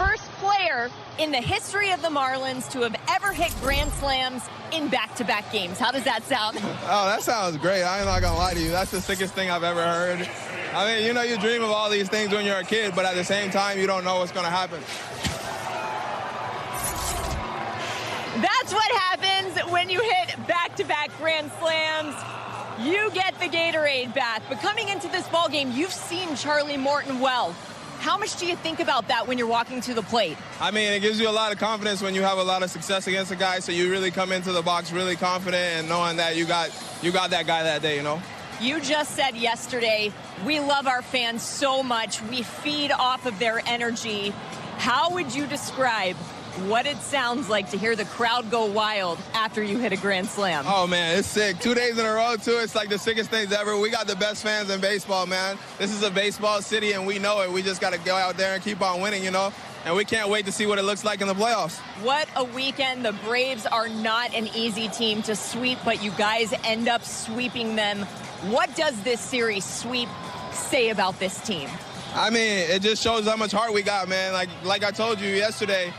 first player in the history of the Marlins to have ever hit grand slams in back-to-back games. How does that sound? Oh, that sounds great. I'm not going to lie to you. That's the sickest thing I've ever heard. I mean, you know, you dream of all these things when you're a kid, but at the same time, you don't know what's going to happen. That's what happens when you hit back-to-back grand slams. You get the Gatorade bath. But coming into this ballgame, you've seen Charlie Morton well. How much do you think about that when you're walking to the plate? I mean, it gives you a lot of confidence when you have a lot of success against a guy, so you really come into the box really confident and knowing that you got that guy that day, you know? You just said yesterday, we love our fans so much. We feed off of their energy. How would you describe what it sounds like to hear the crowd go wild after you hit a grand slam? Oh, man, it's sick. 2 days in a row, too. It's like the sickest things ever. We got the best fans in baseball, man. This is a baseball city, and we know it. We just got to go out there and keep on winning, you know? And we can't wait to see what it looks like in the playoffs. What a weekend. The Braves are not an easy team to sweep, but you guys end up sweeping them. What does this series sweep say about this team? I mean, it just shows how much heart we got, man. Like I told you yesterday,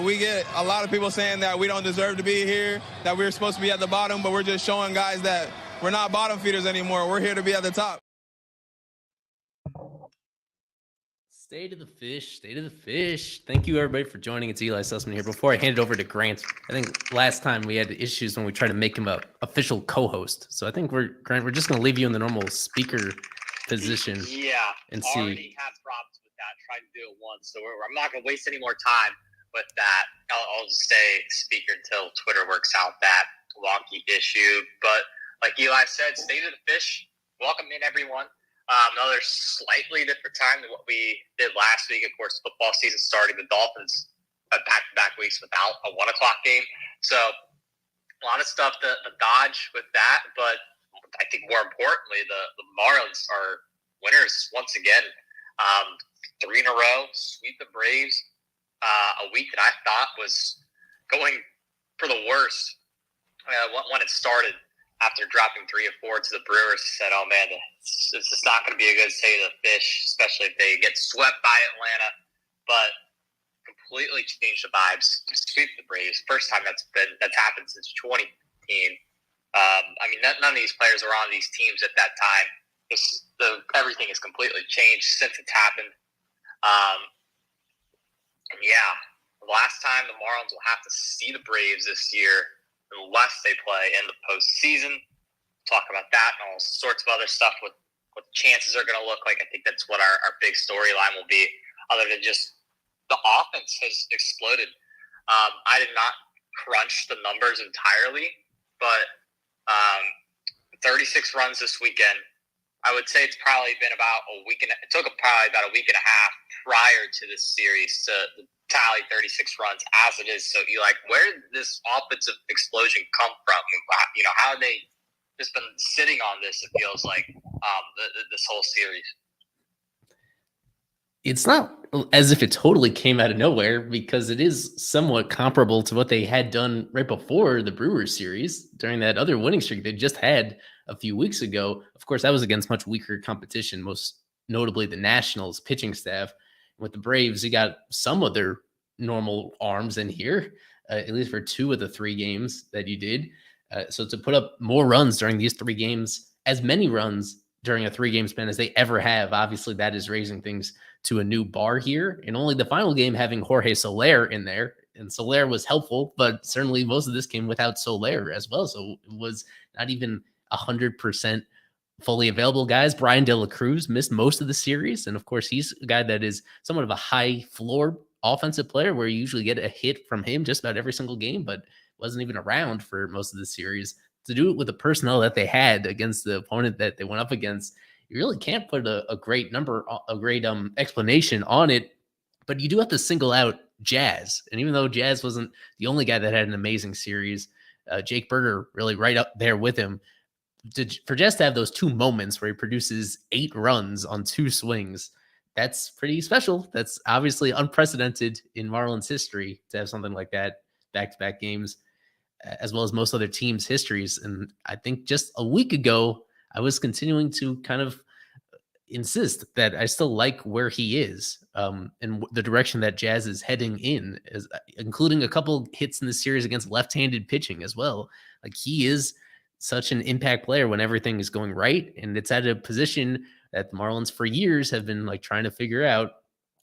we get a lot of people saying that we don't deserve to be here, that we're supposed to be at the bottom, but we're just showing guys that we're not bottom feeders anymore. We're here to be at the top. State of the fish, state of the fish. Thank you, everybody, for joining. It's Eli Sussman here. Before I hand it over to Grant, I think last time we had issues when we tried to make him a official co-host. So I think Grant, we're just going to leave you in the normal speaker position. Yeah, and already had problems with that. Tried to do it once, so I'm not going to waste any more time with that. I'll just stay speaker until Twitter works out that wonky issue. But like Eli said, state of the fish. Welcome in, everyone. Another slightly different time than what we did last week. Of course, football season starting. The Dolphins back-to-back weeks without a 1 o'clock game. So a lot of stuff to dodge with that. But I think more importantly, the Marlins are winners once again. 3 in a row, sweep the Braves. A week that I thought was going for the worst when it started. After dropping 3 or 4 to the Brewers, said, "Oh man, it's just not going to be a good state of the fish, especially if they get swept by Atlanta." But completely changed the vibes. Sweep the Braves, first time that's happened since 2015. I mean, none of these players were on these teams at that time. Everything has completely changed since it's happened. And yeah, the last time the Marlins will have to see the Braves this year, unless they play in the postseason. Talk about that and all sorts of other stuff, what the chances are going to look like. I think that's what our big storyline will be, other than just the offense has exploded. I did not crunch the numbers entirely, but 36 runs this weekend. I would say it's probably been about a week and it took probably about a week and a half prior to this series to tally 36 runs as it is. So you like, where did this offensive explosion come from? You know, how have they just been sitting on this? It feels like this whole series. It's not as if it totally came out of nowhere, because it is somewhat comparable to what they had done right before the Brewers series during that other winning streak they just had a few weeks ago. Of course, that was against much weaker competition, most notably the Nationals pitching staff. With the Braves, you got some of their normal arms in here, at least for 2 of the 3 games that you did. So to put up more runs during these 3 games, as many runs during a 3-game span as they ever have, obviously that is raising things to a new bar here. And only the final game having Jorge Soler in there. And Soler was helpful, but certainly most of this came without Soler as well. So it was not even 100% fully available guys. Brian De La Cruz missed most of the series. And of course, he's a guy that is somewhat of a high floor offensive player where you usually get a hit from him just about every single game, but wasn't even around for most of the series. To do it with the personnel that they had against the opponent that they went up against, you really can't put a great number, a great explanation on it. But you do have to single out Jazz. And even though Jazz wasn't the only guy that had an amazing series, Jake Berger really right up there with him. For Jazz to have those 2 moments where he produces 8 runs on 2 swings, that's pretty special. That's obviously unprecedented in Marlins history to have something like that back-to-back games, as well as most other teams' histories. And I think just a week ago, I was continuing to kind of insist that I still like where he is, and the direction that Jazz is heading in, including a couple hits in the series against left-handed pitching as well. Like, he is such an impact player when everything is going right, and it's at a position that the Marlins for years have been like trying to figure out.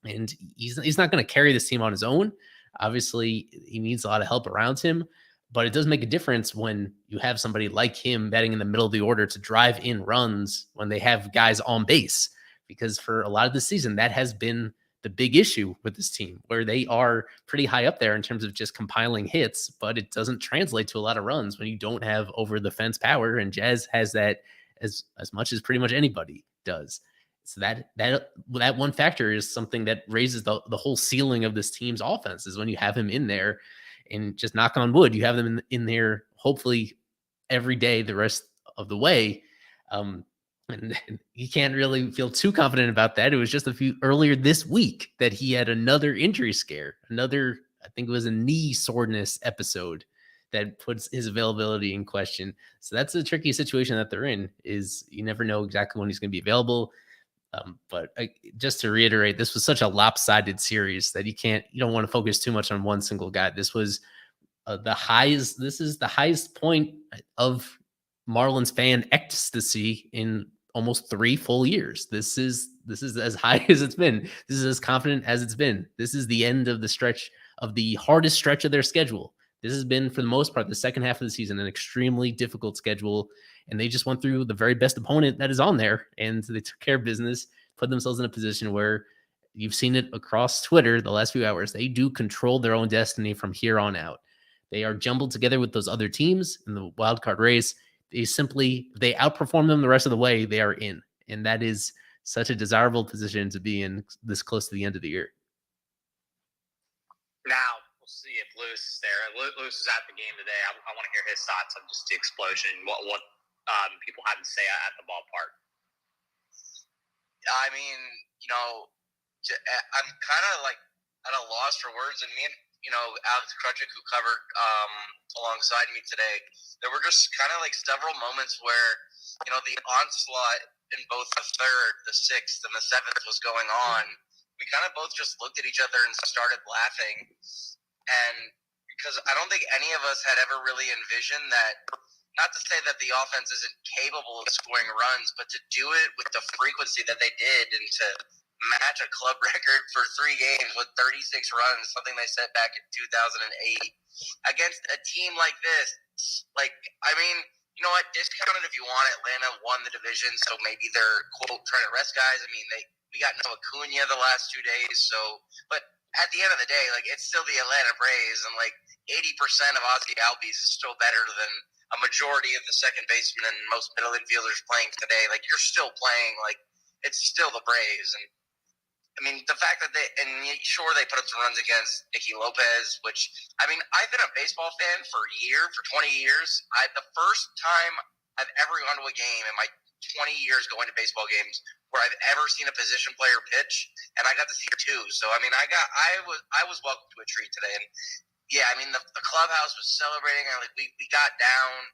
And he's not going to carry this team on his own. Obviously, he needs a lot of help around him, but it does make a difference when you have somebody like him batting in the middle of the order to drive in runs when they have guys on base. Because for a lot of the season, that has been the big issue with this team, where they are pretty high up there in terms of just compiling hits, but it doesn't translate to a lot of runs when you don't have over the fence power. And Jazz has that as much as pretty much anybody does. So that one factor is something that raises the whole ceiling of this team's offense, is when you have him in there. And just knock on wood, you have them in there hopefully every day the rest of the way. And you can't really feel too confident about that. It was just earlier this week that he had another injury scare, I think it was a knee soreness episode that puts his availability in question. So that's a tricky situation that they're in, is you never know exactly when he's going to be available. But just to reiterate, this was such a lopsided series that you don't want to focus too much on one single guy. This was this is the highest point of Marlins fan ecstasy in almost 3 full years. This is as high as it's been. This is as confident as it's been. This is the end of the stretch of the hardest stretch of their schedule. This has been, for the most part, the second half of the season, an extremely difficult schedule. And they just went through the very best opponent that is on there, and they took care of business, put themselves in a position where you've seen it across Twitter the last few hours. They do control their own destiny from here on out. They are jumbled together with those other teams in the wild card race. They outperform them the rest of the way. They are in, and that is such a desirable position to be in this close to the end of the year. Now, we'll see if Lewis is there. Lewis is at the game today. I want to hear his thoughts on just the explosion and what people had to say at the ballpark. I mean, I'm kind of like at a loss for words. And me and, Alex Krutchik, who covered alongside me today, there were just kind of like several moments where, the onslaught in both the third, the sixth, and the seventh was going on. We kind of both just looked at each other and started laughing. And because I don't think any of us had ever really envisioned that, not to say that the offense isn't capable of scoring runs, but to do it with the frequency that they did and to match a club record for 3 games with 36 runs, something they set back in 2008, against a team like this. Like, I mean, you know what? Discount it if you want. Atlanta won the division, so maybe they're, quote, trying to rest guys. I mean, we got no Acuna the last 2 days, so, but at the end of the day, like, it's still the Atlanta Braves, and like 80% of Ozzy Albies is still better than a majority of the second basemen and most middle infielders playing today. Like, you're still playing, like, it's still the Braves. And I mean, the fact that they put up some runs against Nicky Lopez, which, I mean, I've been a baseball fan for 20 years. The first time I've ever gone to a game in my 20 years going to baseball games where I've ever seen a position player pitch, and I got to see 2. So, I mean, I was welcome to a treat today. And yeah, I mean, the clubhouse was celebrating, and like we got down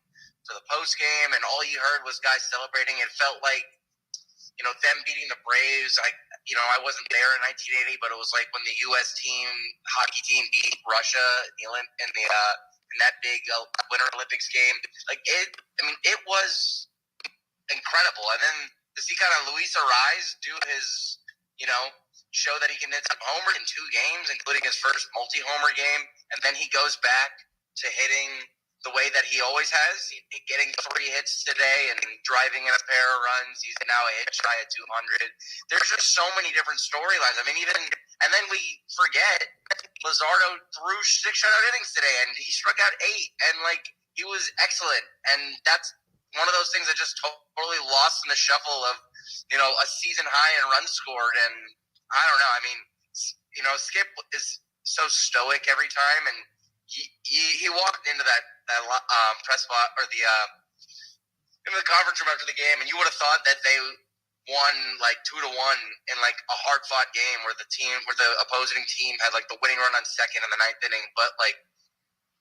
to the post game, and all you heard was guys celebrating. It felt like, them beating the Braves. I wasn't there in 1980, but it was like when the U.S. hockey team beat Russia in that big Winter Olympics game. Like, it was incredible. And then to see kind of Luis Ariz do his, show that he can hit some homers in 2 games, including his first multi-homer game, and then he goes back to hitting the way that he always has, getting 3 hits today and driving in a pair of runs. He's now a hit shy at 200. There's just so many different storylines. I mean, and then we forget Luzardo threw 6 shutout innings today, and he struck out 8, and like, he was excellent. And that's one of those things that just totally lost in the shuffle of, a season high in runs scored. And I don't know. I mean, Skip is so stoic every time, and he walked into that press spot or into the conference room after the game, and you would have thought that they won like 2-1 in like a hard fought game where the opposing team had like the winning run on second in the 9th inning, but like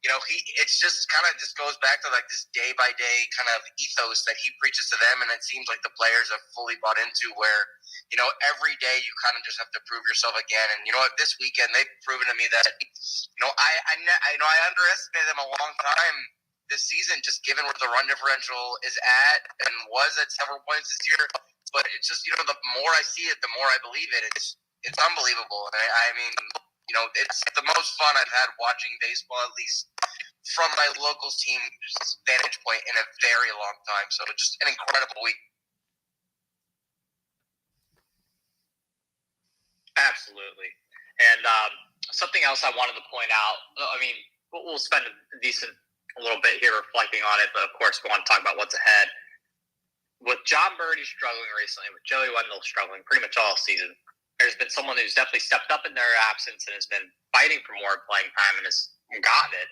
it's just kind of just goes back to like this day by day kind of ethos that he preaches to them, and it seems like the players have fully bought into where, every day you kind of just have to prove yourself again. And this weekend they've proven to me that, I underestimated them a long time this season, just given where the run differential is at and was at several points this year. But it's just, the more I see it, the more I believe it. It's unbelievable. And I mean, it's the most fun I've had watching baseball, at least from my locals team vantage point, in a very long time. So it's just an incredible week. Absolutely. And something else I wanted to point out, I mean, we'll spend a little bit here reflecting on it, but of course we want to talk about what's ahead. With John Birdie struggling recently, with Joey Wendell struggling pretty much all season, there's been someone who's definitely stepped up in their absence and has been fighting for more playing time and has gotten it.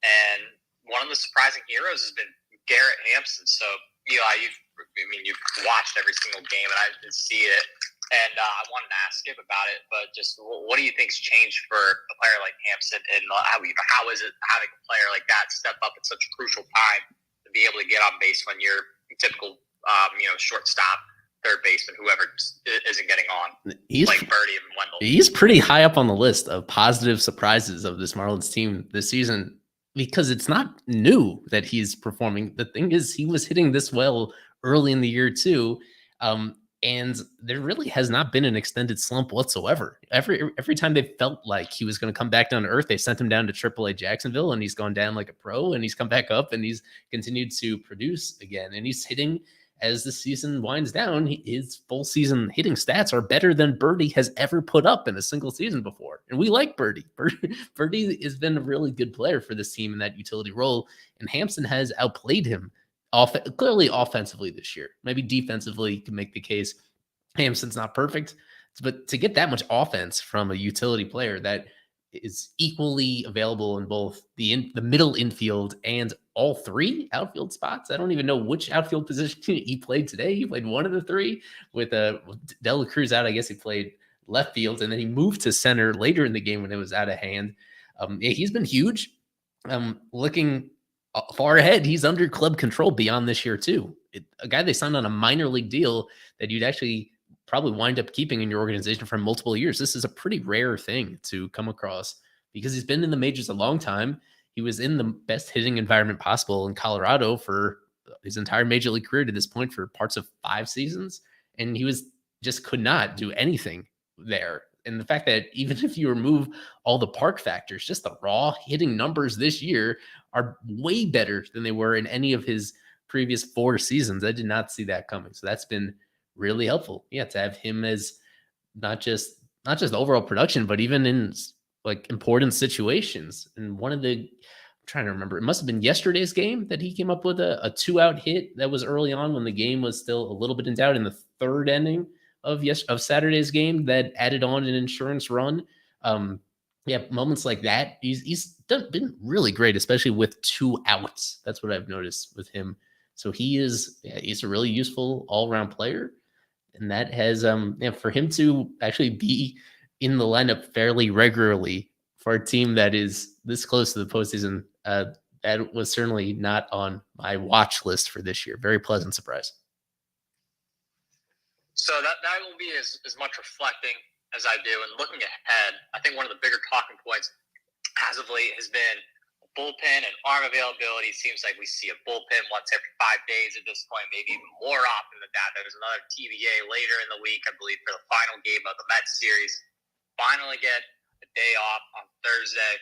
And one of the surprising heroes has been Garrett Hampson. So, Eli, you've watched every single game, and I didn't see it. And I wanted to ask him about it, but just what do you think's changed for a player like Hampson, and how is it having a player like that step up at such a crucial time to be able to get on base when you're typical, shortstop, third baseman, whoever isn't getting on, like Birdie and Wendell? He's pretty high up on the list of positive surprises of this Marlins team this season, because it's not new that he's performing. The thing is, he was hitting this well early in the year too. And there really has not been an extended slump whatsoever. Every time they felt like he was going to come back down to earth, they sent him down to AAA Jacksonville, and he's gone down like a pro, and he's come back up, and he's continued to produce again. And he's hitting, as the season winds down, his full season hitting stats are better than Birdie has ever put up in a single season before. And we like Birdie. Birdie has been a really good player for this team in that utility role, and Hampson has outplayed him. Clearly offensively this year. Maybe defensively, you can make the case Hampson's not perfect, but to get that much offense from a utility player that is equally available in both the middle infield and all three outfield spots. I don't even know which outfield position he played today. He played one of the three with De La Cruz out. I guess he played left field, and then he moved to center later in the game when it was out of hand. He's been huge. Looking far ahead, he's under club control beyond this year too. A guy they signed on a minor league deal that you'd actually probably wind up keeping in your organization for multiple years. This is a pretty rare thing to come across because he's been in the majors a long time. He was in the best hitting environment possible in Colorado for his entire major league career to this point for parts of 5 seasons. And he could not do anything there. And the fact that even if you remove all the park factors, just the raw hitting numbers this year are way better than they were in any of his previous 4 seasons. I did not see that coming. So that's been really helpful. Yeah, to have him as not just overall production, but even in like important situations. And I'm trying to remember, it must have been yesterday's game that he came up with a 2-out hit that was early on when the game was still a little bit in doubt in the 3rd inning of Saturday's game that added on an insurance run. Moments like that. He's been really great, especially with 2 outs. That's what I've noticed with him. So he's a really useful all-around player. And that has, for him to actually be in the lineup fairly regularly for a team that is this close to the postseason, that was certainly not on my watch list for this year. Very pleasant surprise. So that will be as much reflecting as I do. And looking ahead, I think one of the bigger talking points as of late has been bullpen and arm availability. Seems like we see a bullpen once every 5 days at this point, maybe even more often than that. There's another TBA later in the week, I believe, for the final game of the Mets series. Finally get a day off on Thursday,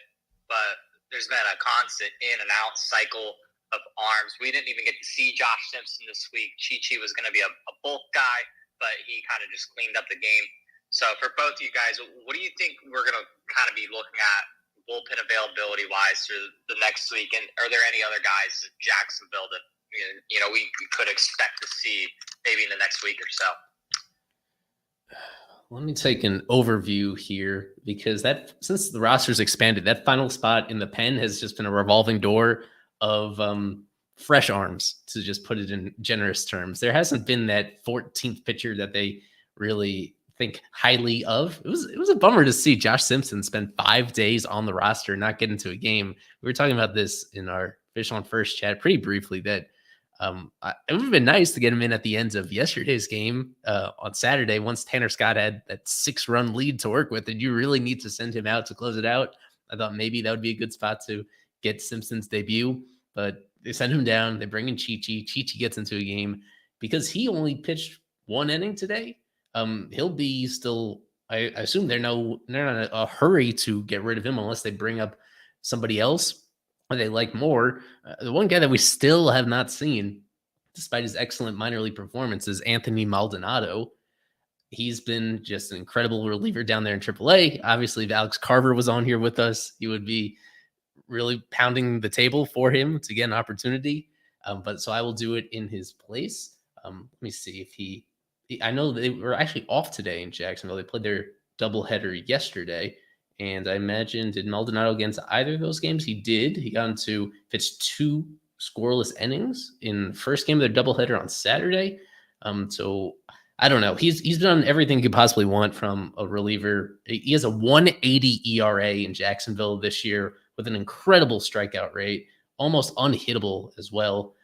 but there's been a constant in and out cycle of arms. We didn't even get to see Josh Simpson this week. Chi was going to be a bulk guy, but he kind of just cleaned up the game. So for both of you guys, what do you think we're going to kind of be looking at bullpen availability wise through the next week? And are there any other guys in Jacksonville that we could expect to see maybe in the next week or so? Let me take an overview here, because since the roster's expanded, that final spot in the pen has just been a revolving door of fresh arms, to just put it in generous terms. There hasn't been that 14th pitcher that they really think highly of. It was a bummer to see Josh Simpson spend 5 days on the roster and not get into a game. We were talking about this in our Fish on First chat pretty briefly that it would have been nice to get him in at the end of yesterday's game on Saturday once Tanner Scott had that 6-run lead to work with, and you really need to send him out to close it out. I thought maybe that would be a good spot to get Simpson's debut, but they send him down. They bring in Chi-Chi. Chi-Chi gets into a game because he only pitched 1 inning today. He'll be still, I assume they're not in a hurry to get rid of him unless they bring up somebody else or they like more. The one guy that we still have not seen, despite his excellent minor league performance, is Anthony Maldonado. He's been just an incredible reliever down there in AAA. Obviously, if Alex Carver was on here with us, he would be really pounding the table for him to get an opportunity. But so I will do it in his place. Let me see if I know they were actually off today in Jacksonville. They played their doubleheader yesterday. And I imagine, did Maldonado get into either of those games? He did. He got into pitched 2 scoreless innings in the first game of their doubleheader on Saturday. So I don't know. He's done everything you could possibly want from a reliever. He has a 1.80 ERA in Jacksonville this year with an incredible strikeout rate, almost unhittable as well.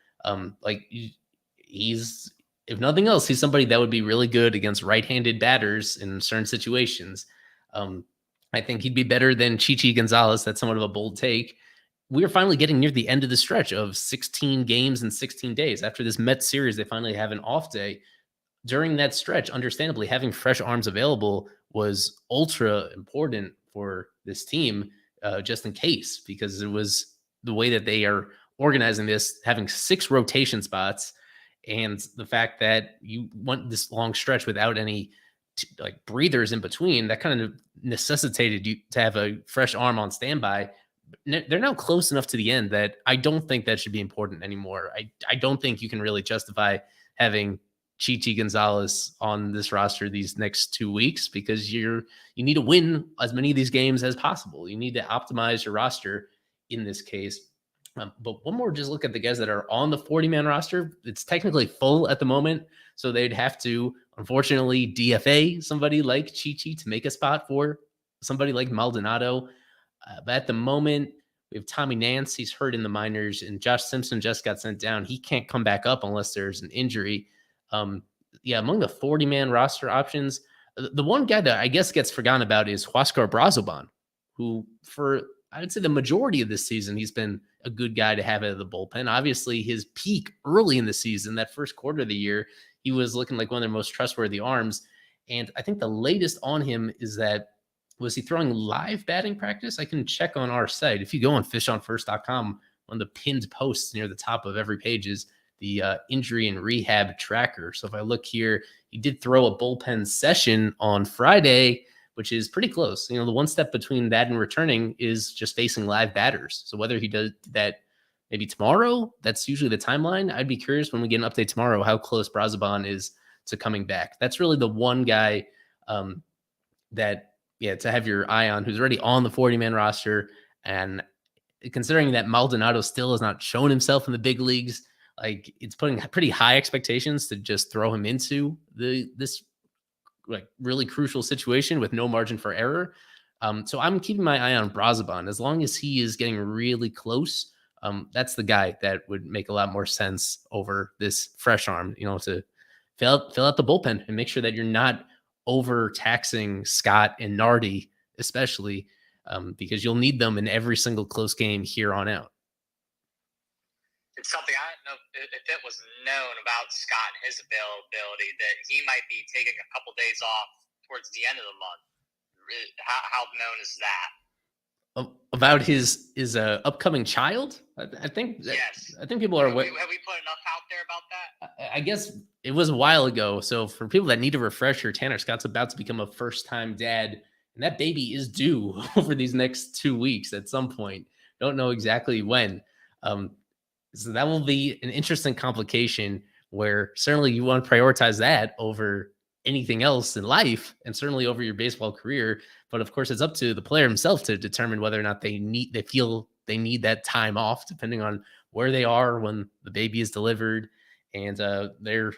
He's, if nothing else, he's somebody that would be really good against right-handed batters in certain situations. I think he'd be better than Chichi Gonzalez. That's somewhat of a bold take. We are finally getting near the end of the stretch of 16 games in 16 days. After this Mets series, they finally have an off day. During that stretch, understandably, having fresh arms available was ultra important for this team, just in case, because it was the way that they are organizing this, having 6 rotation spots, and the fact that you want this long stretch without any breathers in between, that kind of necessitated you to have a fresh arm on standby. They're now close enough to the end that I don't think that should be important anymore. I don't think you can really justify having Chichi Gonzalez on this roster these next 2 weeks because you need to win as many of these games as possible. You need to optimize your roster in this case. But one more, just look at the guys that are on the 40-man roster. It's technically full at the moment, so they'd have to, unfortunately, DFA somebody like Chi-Chi to make a spot for somebody like Maldonado. But at the moment, we have Tommy Nance. He's hurt in the minors, and Josh Simpson just got sent down. He can't come back up unless there's an injury. Among the 40-man roster options, the one guy that I guess gets forgotten about is Huascar Brazoban, who for, I would say, the majority of this season, he's been a good guy to have out of the bullpen. Obviously, his peak early in the season, that first quarter of the year, he was looking like one of their most trustworthy arms. And I think the latest on him is that, was he throwing live batting practice? I can check on our site. If you go on fishonfirst.com, one of the pinned posts near the top of every page is the injury and rehab tracker. So if I look here, he did throw a bullpen session on Friday, which is pretty close. The one step between that and returning is just facing live batters. So whether he does that maybe tomorrow, that's usually the timeline. I'd be curious when we get an update tomorrow how close Brazoban is to coming back. That's really the one guy that, to have your eye on, who's already on the 40-man roster. And considering that Maldonado still has not shown himself in the big leagues, it's putting pretty high expectations to just throw him into this really crucial situation with no margin for error. So I'm keeping my eye on Brazoban. As long as he is getting really close, that's the guy that would make a lot more sense over this fresh arm, to fill out the bullpen and make sure that you're not overtaxing Scott and Nardi, especially because you'll need them in every single close game here on out. It's something I don't know if it was known about Scott and his availability that he might be taking a couple days off towards the end of the month. How known is that? About his upcoming child? I think. Yes. I think people are. Have we put enough out there about that? I guess it was a while ago. So for people that need a refresher, Tanner Scott's about to become a first-time dad, and that baby is due over these next 2 weeks at some point. Don't know exactly when. So that will be an interesting complication where certainly you want to prioritize that over anything else in life and certainly over your baseball career. But of course, it's up to the player himself to determine whether or not they feel they need that time off, depending on where they are when the baby is delivered and their,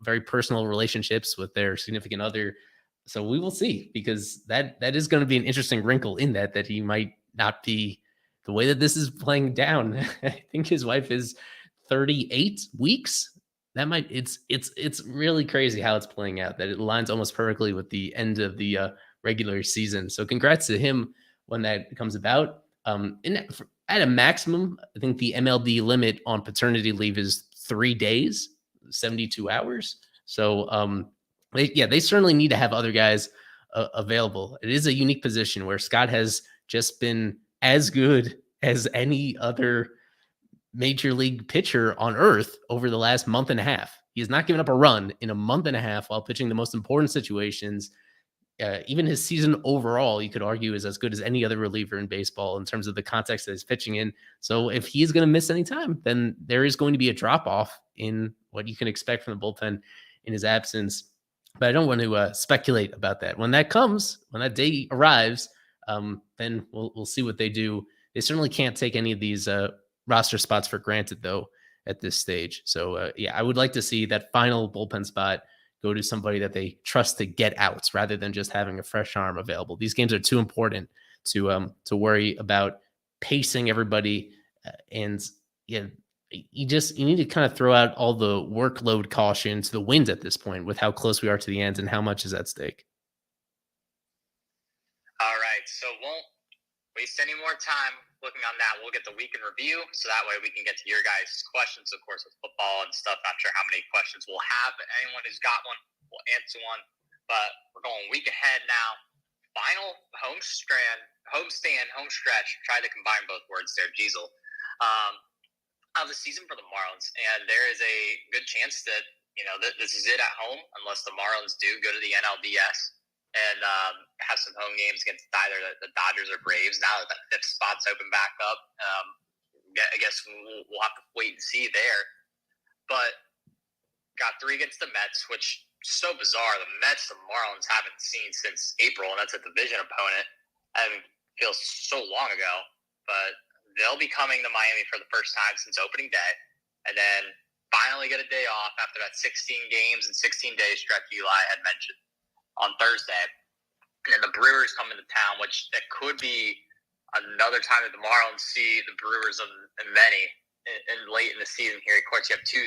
very personal relationships with their significant other. So we will see, because that is going to be an interesting wrinkle in that he might not be the way that this is playing down. I think his wife is 38 weeks. That might it's really crazy how it's playing out, that it aligns almost perfectly with the end of the regular season. So congrats to him when that comes about. At a maximum, I think the MLB limit on paternity leave is 3 days, 72 hours. So they certainly need to have other guys available. It is a unique position where Scott has just been as good as any other major league pitcher on earth over the last month and a half. He has not given up a run in a month and a half while pitching the most important situations. Even his season overall, you could argue, is as good as any other reliever in baseball in terms of the context that he's pitching in. So if he's going to miss any time, then there is going to be a drop off in what you can expect from the bullpen in his absence. But I don't want to speculate about that. When that comes, when that day arrives, then we'll see what they do. They certainly can't take any of these roster spots for granted, though, at this stage. So, I would like to see that final bullpen spot go to somebody that they trust to get outs rather than just having a fresh arm available. These games are too important to worry about pacing everybody. You need to kind of throw out all the workload caution to the wind at this point with how close we are to the end and how much is at stake. All right, so won't waste any more time looking on that. We'll get the week in review, so that way we can get to your guys' questions, of course, with football and stuff. Not sure how many questions we'll have, but anyone who's got one, we'll answer one. But we're going week ahead now. Final home stretch. Try to combine both words there, Jeezel. Of the season for the Marlins, and there is a good chance that this is it at home, unless the Marlins do go to the NLDS and have some home games against either the Dodgers or Braves. Now that fifth spot's open back up, I guess we'll have to wait and see there. But got 3 against the Mets, which is so bizarre. The Mets, the Marlins haven't seen since April, and that's a division opponent. Feels so long ago, but they'll be coming to Miami for the first time since opening day, and then finally get a day off after that 16 games and 16-day stretch Eli had mentioned on Thursday. And then the Brewers come into town, which that could be another time that the Marlins see the Brewers and many in late in the season here. Of course, you have 2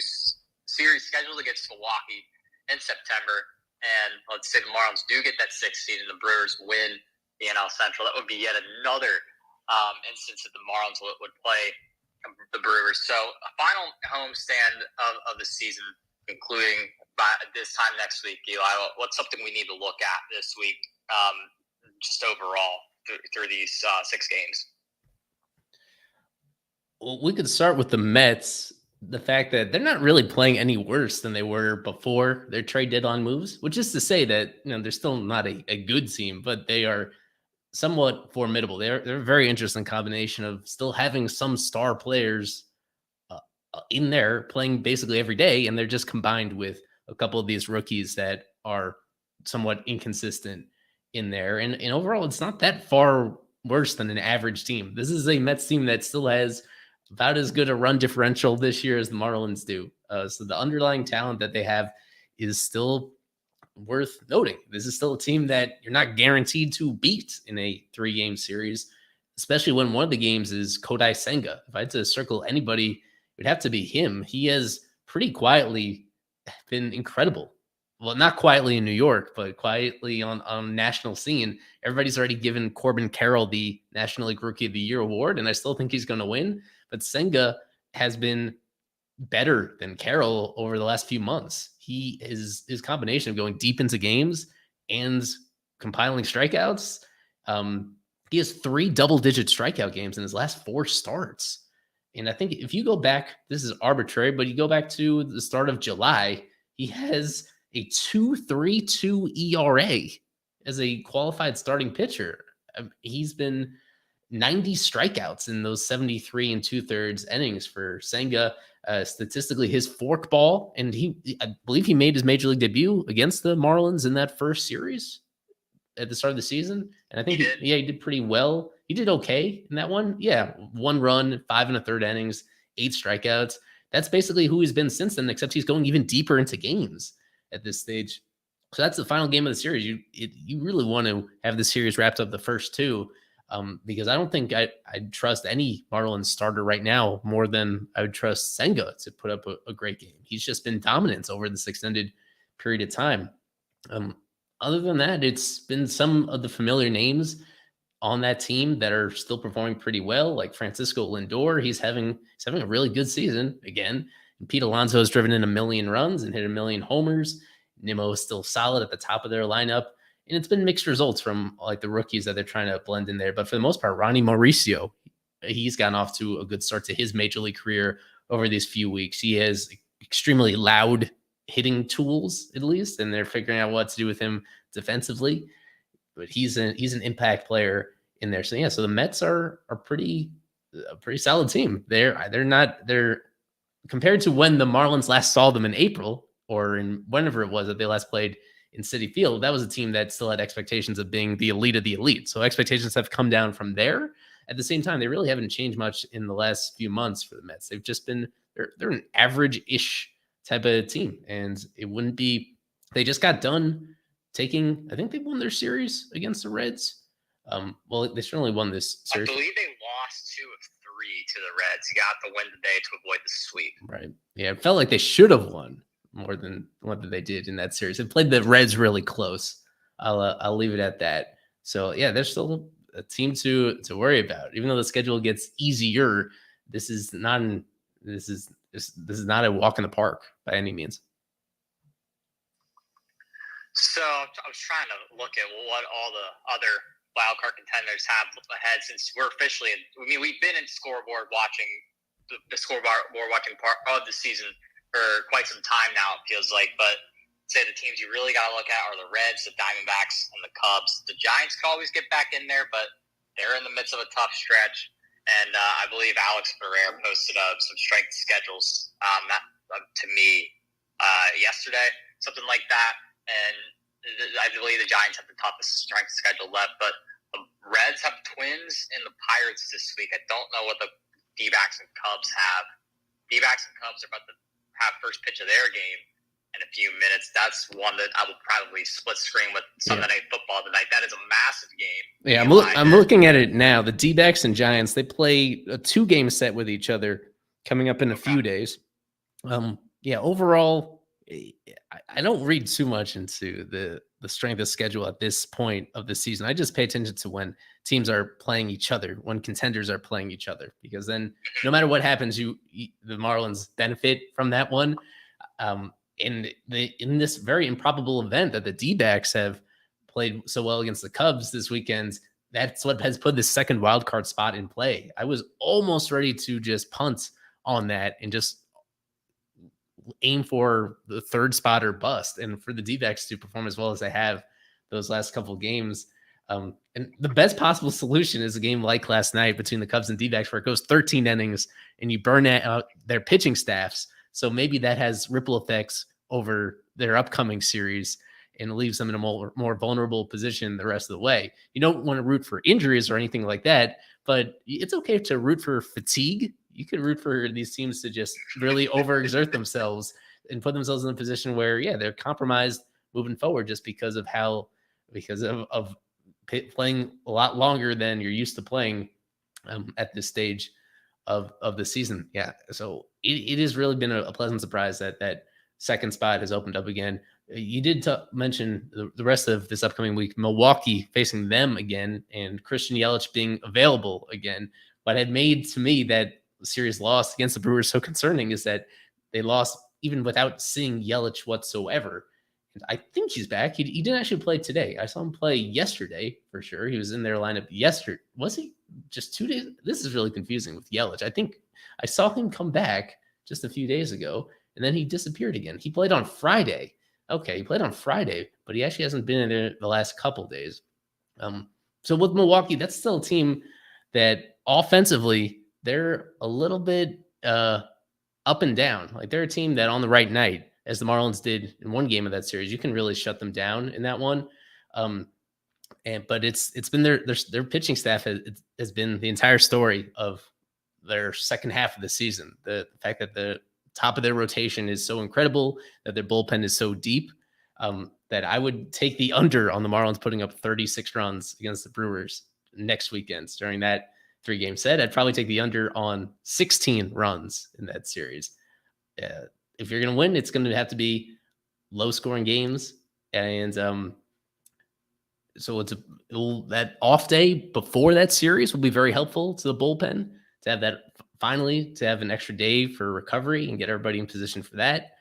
series scheduled against Milwaukee in September, and let's say the Marlins do get that 6th seed and the Brewers win the NL Central. That would be yet another instance that the Marlins would play the Brewers. So a final homestand of the season, including by this time next week. Eli, what's something we need to look at this week, just overall through these 6 games? Well, we could start with the Mets. The fact that they're not really playing any worse than they were before their trade deadline moves, which is to say that they're still not a good team, but they are somewhat formidable. They're a very interesting combination of still having some star players in there playing basically every day, and they're just combined with a couple of these rookies that are somewhat inconsistent in there. And overall, it's not that far worse than an average team. This is a Mets team that still has about as good a run differential this year as the Marlins do. So the underlying talent that they have is still worth noting. This is still a team that you're not guaranteed to beat in a 3-game series, especially when one of the games is Kodai Senga. If I had to circle anybody, it would have to be him. He has pretty quietly been incredible. Well, not quietly in New York, but quietly on national scene. Everybody's already given Corbin Carroll the National League Rookie of the Year award, and I still think he's going to win. But Senga has been better than Carroll over the last few months. His combination of going deep into games and compiling strikeouts. He has 3 double-digit strikeout games in his last 4 starts. And I think if you go back, this is arbitrary, but you go back to the start of July, he has a 2.32 ERA as a qualified starting pitcher. He's been 90 strikeouts in those 73 2/3 innings for Senga. Statistically, his forkball, and I believe he made his major league debut against the Marlins in that first series at the start of the season. And I think he did pretty well. He did okay in that one. Yeah, 1 run, 5 1/3 innings, 8 strikeouts. That's basically who he's been since then, except he's going even deeper into games at this stage. So that's the final game of the series. You really want to have the series wrapped up the first two, because I don't think I'd trust any Marlins starter right now more than I would trust Senga to put up a great game. He's just been dominant over this extended period of time. Um, Other than that, it's been some of the familiar names on that team that are still performing pretty well, like Francisco Lindor. He's having a really good season again. And Pete Alonso has driven in 1,000,000 runs and hit 1,000,000 homers. Nimmo is still solid at the top of their lineup. And it's been mixed results from like the rookies that they're trying to blend in there. But for the most part, Ronnie Mauricio, he's gotten off to a good start to his major league career over these few weeks. He has extremely loud hitting tools, at least, and they're figuring out what to do with him defensively. But he's an impact player in there. So yeah, so the Mets are a pretty solid team. They're compared to when the Marlins last saw them in April or in whenever it was that they last played in Citi Field. That was a team that still had expectations of being the elite of the elite. So expectations have come down from there. At the same time, they really haven't changed much in the last few months for the Mets. They've just been they're an average-ish type of team, and it wouldn't be. They just got done taking. I think they won their series against the Reds. Well, they certainly won this series. I believe they lost 2 of 3 to the Reds. Got the win today to avoid the sweep. Right. Yeah, it felt like they should have won more than what they did in that series. They played the Reds really close. I'll leave it at that. So yeah, they're still a team to worry about. Even though the schedule gets easier, this is not a walk in the park by any means. So I was trying to look at what all the other wildcard contenders have ahead since we're officially in. I mean, we've been in scoreboard watching the scoreboard watching part of the season for quite some time now, it feels like. But say the teams you really got to look at are the Reds, the Diamondbacks, and the Cubs. The Giants could always get back in there, but they're in the midst of a tough stretch. And I believe Alex Ferrer posted some strength schedules to me yesterday, something like that. And I believe the Giants have the toughest strength schedule left, but the Reds have Twins and the Pirates this week. I don't know what the D-backs and Cubs have. D-backs and Cubs are about to have first pitch of their game in a few minutes. That's one that I will probably split screen with Sunday Night Football tonight. That is a massive game. Yeah, I'm looking at it now. The D-backs and Giants, they play a 2-game set with each other coming up in a few days. Overall, I don't read too much into the strength of schedule at this point of the season. I just pay attention to when teams are playing each other, when contenders are playing each other, because then no matter what happens, the Marlins benefit from that one. In this very improbable event that the D-backs have played so well against the Cubs this weekend, that's what has put the second wild card spot in play. I was almost ready to just punt on that and just aim for the third spot or bust, and for the D-backs to perform as well as they have those last couple of games. And the best possible solution is a game like last night between the Cubs and D-backs where it goes 13 innings and you burn out their pitching staffs. So maybe that has ripple effects over their upcoming series and leaves them in a more vulnerable position the rest of the way. You don't want to root for injuries or anything like that, but it's okay to root for fatigue. You can root for these teams to just really overexert themselves and put themselves in a position where, they're compromised moving forward just because of playing a lot longer than you're used to playing at this stage of the season. Yeah. So it has really been a pleasant surprise that second spot has opened up again. You did mention the rest of this upcoming week, Milwaukee facing them again and Christian Yelich being available again. What had made to me that series loss against the Brewers so concerning is that they lost even without seeing Yelich whatsoever. And I think he's back. He didn't actually play today. I saw him play yesterday for sure. He was in their lineup yesterday. Was he just 2 days? This is really confusing with Yelich. I think I saw him come back just a few days ago and then he disappeared again. He played on Friday. Okay, he played on Friday, but he actually hasn't been in there the last couple days. So with Milwaukee, that's still a team that offensively, they're a little bit up and down. Like they're a team that on the right night, as the Marlins did in one game of that series, you can really shut them down in that one. But it's been their pitching staff has been the entire story of their second half of the season. The fact that the top of their rotation is so incredible, that their bullpen is so deep. that I would take the under on the Marlins putting up 36 runs against the Brewers next weekend during that 3-game set. I'd probably take the under on 16 runs in that series. If you're going to win, it's going to have to be low-scoring games, and so that off day before that series will be very helpful to the bullpen to have that finally to have an extra day for recovery and get everybody in position for that.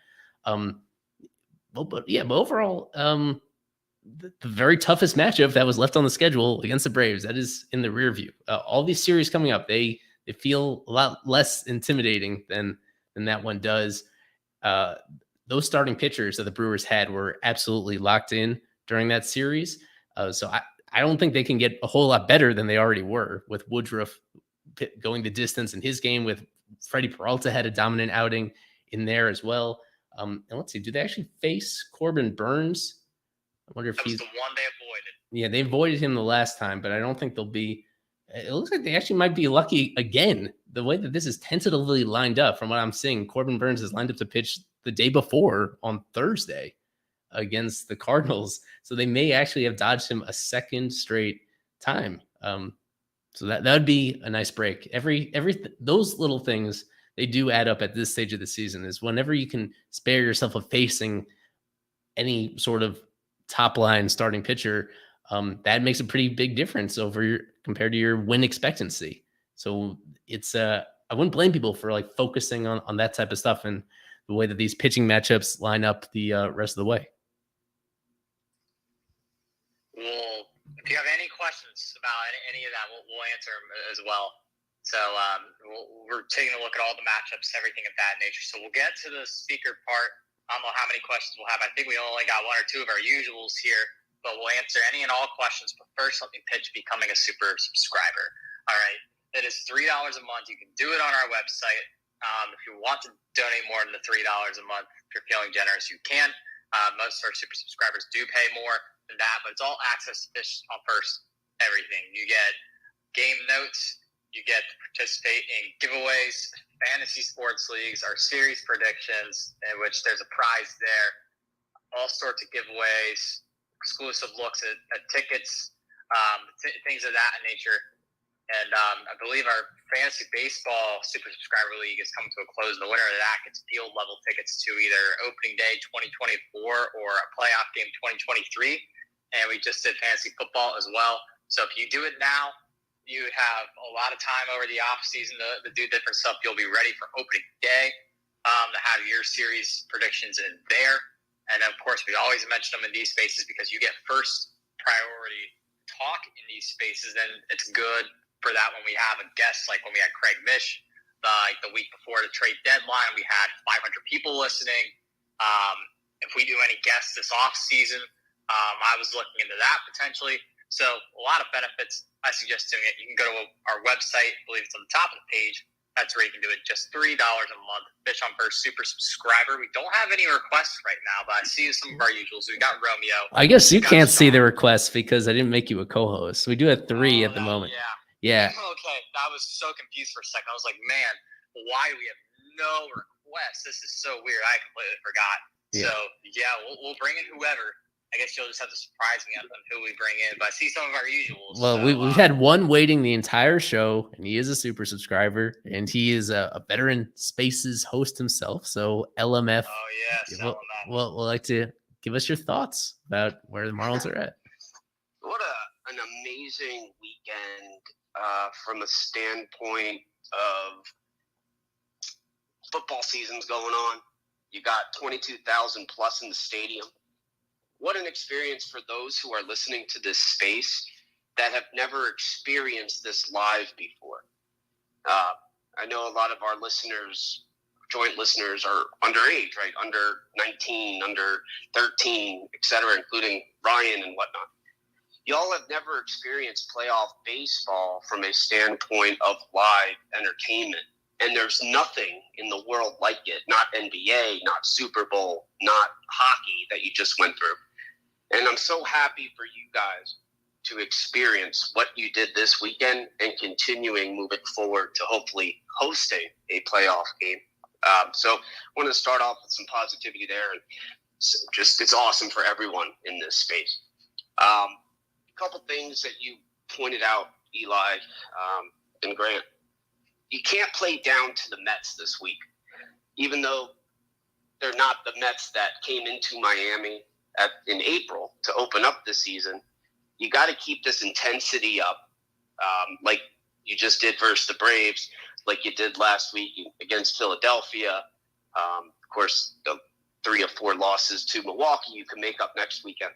But overall, the very toughest matchup that was left on the schedule against the Braves, that is in the rear view. All these series coming up, they feel a lot less intimidating than that one does. Those starting pitchers that the Brewers had were absolutely locked in during that series. So I don't think they can get a whole lot better than they already were, with Woodruff going the distance in his game, with Freddie Peralta had a dominant outing in there as well. And let's see, do they actually face Corbin Burns? I wonder if he's the one they avoided. Yeah, they avoided him the last time, but I don't think they'll be. It looks like they actually might be lucky again. The way that this is tentatively lined up, from what I'm seeing, Corbin Burns is lined up to pitch the day before on Thursday against the Cardinals. So they may actually have dodged him a second straight time. So that would be a nice break. Those little things, they do add up at this stage of the season. Is whenever you can spare yourself of facing any sort of top line starting pitcher, that makes a pretty big difference compared to your win expectancy. So it's I wouldn't blame people for like focusing on that type of stuff and the way that these pitching matchups line up the rest of the way. Well, if you have any questions about any of that, we'll answer them as well. So we're taking a look at all the matchups, everything of that nature. So we'll get to the speaker part. I don't know how many questions we'll have. I think we only got one or two of our usuals here, but we'll answer any and all questions. But first, let me pitch becoming a super subscriber. All right. It is $3 a month. You can do it on our website. If you want to donate more than the $3 a month, if you're feeling generous, you can. Most of our super subscribers do pay more than that, but it's all access to Fish on First everything. You get game notes. You get to participate in giveaways, fantasy sports leagues, our series predictions, in which there's a prize there, all sorts of giveaways, exclusive looks at tickets, things of that nature. And I believe our fantasy baseball super subscriber league is coming to a close. The winner of that gets field level tickets to either opening day 2024 or a playoff game 2023. And we just did fantasy football as well. So if you do it now, you have a lot of time over the off season to do different stuff. You'll be ready for opening day to have your series predictions in there. And of course, we always mention them in these spaces because you get first priority talk in these spaces. Then it's good for that when we have a guest, like when we had Craig Mish the week before the trade deadline. We had 500 people listening. If we do any guests this off season, I was looking into that potentially. So a lot of benefits. I suggest doing it. You can go to our website. I believe it's on the top of the page. That's where you can do it. Just $3 a month. Fish on First super subscriber. We don't have any requests right now, but I see some of our usuals. We got Romeo. I guess you can't see the requests because I didn't make you a co-host. We do have 3 at the moment. Yeah. Okay. I was so confused for a second. I was like, man, why do we have no requests? This is so weird. I completely forgot. Yeah. So, we'll bring in whoever. I guess you'll just have to surprise me on who we bring in. But I see some of our usuals. Well, we've had one waiting the entire show, and he is a super subscriber, and he is a veteran Spaces host himself. So LMF. Oh, yes, LMF. We'll like to give us your thoughts about where the Marlins are at. What an amazing weekend from a standpoint of football season's going on. You got 22,000 plus in the stadium. What an experience for those who are listening to this space that have never experienced this live before. I know a lot of our listeners, joint listeners, are underage, right? Under 19, under 13, et cetera, including Ryan and whatnot. Y'all have never experienced playoff baseball from a standpoint of live entertainment. And there's nothing in the world like it, not NBA, not Super Bowl, not hockey that you just went through. And I'm so happy for you guys to experience what you did this weekend and continuing moving forward to hopefully hosting a playoff game. So I want to start off with some positivity there. And So just it's awesome for everyone in this space. A couple things that you pointed out, Eli and Grant. You can't play down to the Mets this week, even though they're not the Mets that came into Miami in April to open up the season. You got to keep this intensity up, like you just did versus the Braves, like you did last week against Philadelphia. Of course, the 3 or 4 losses to Milwaukee you can make up next weekend.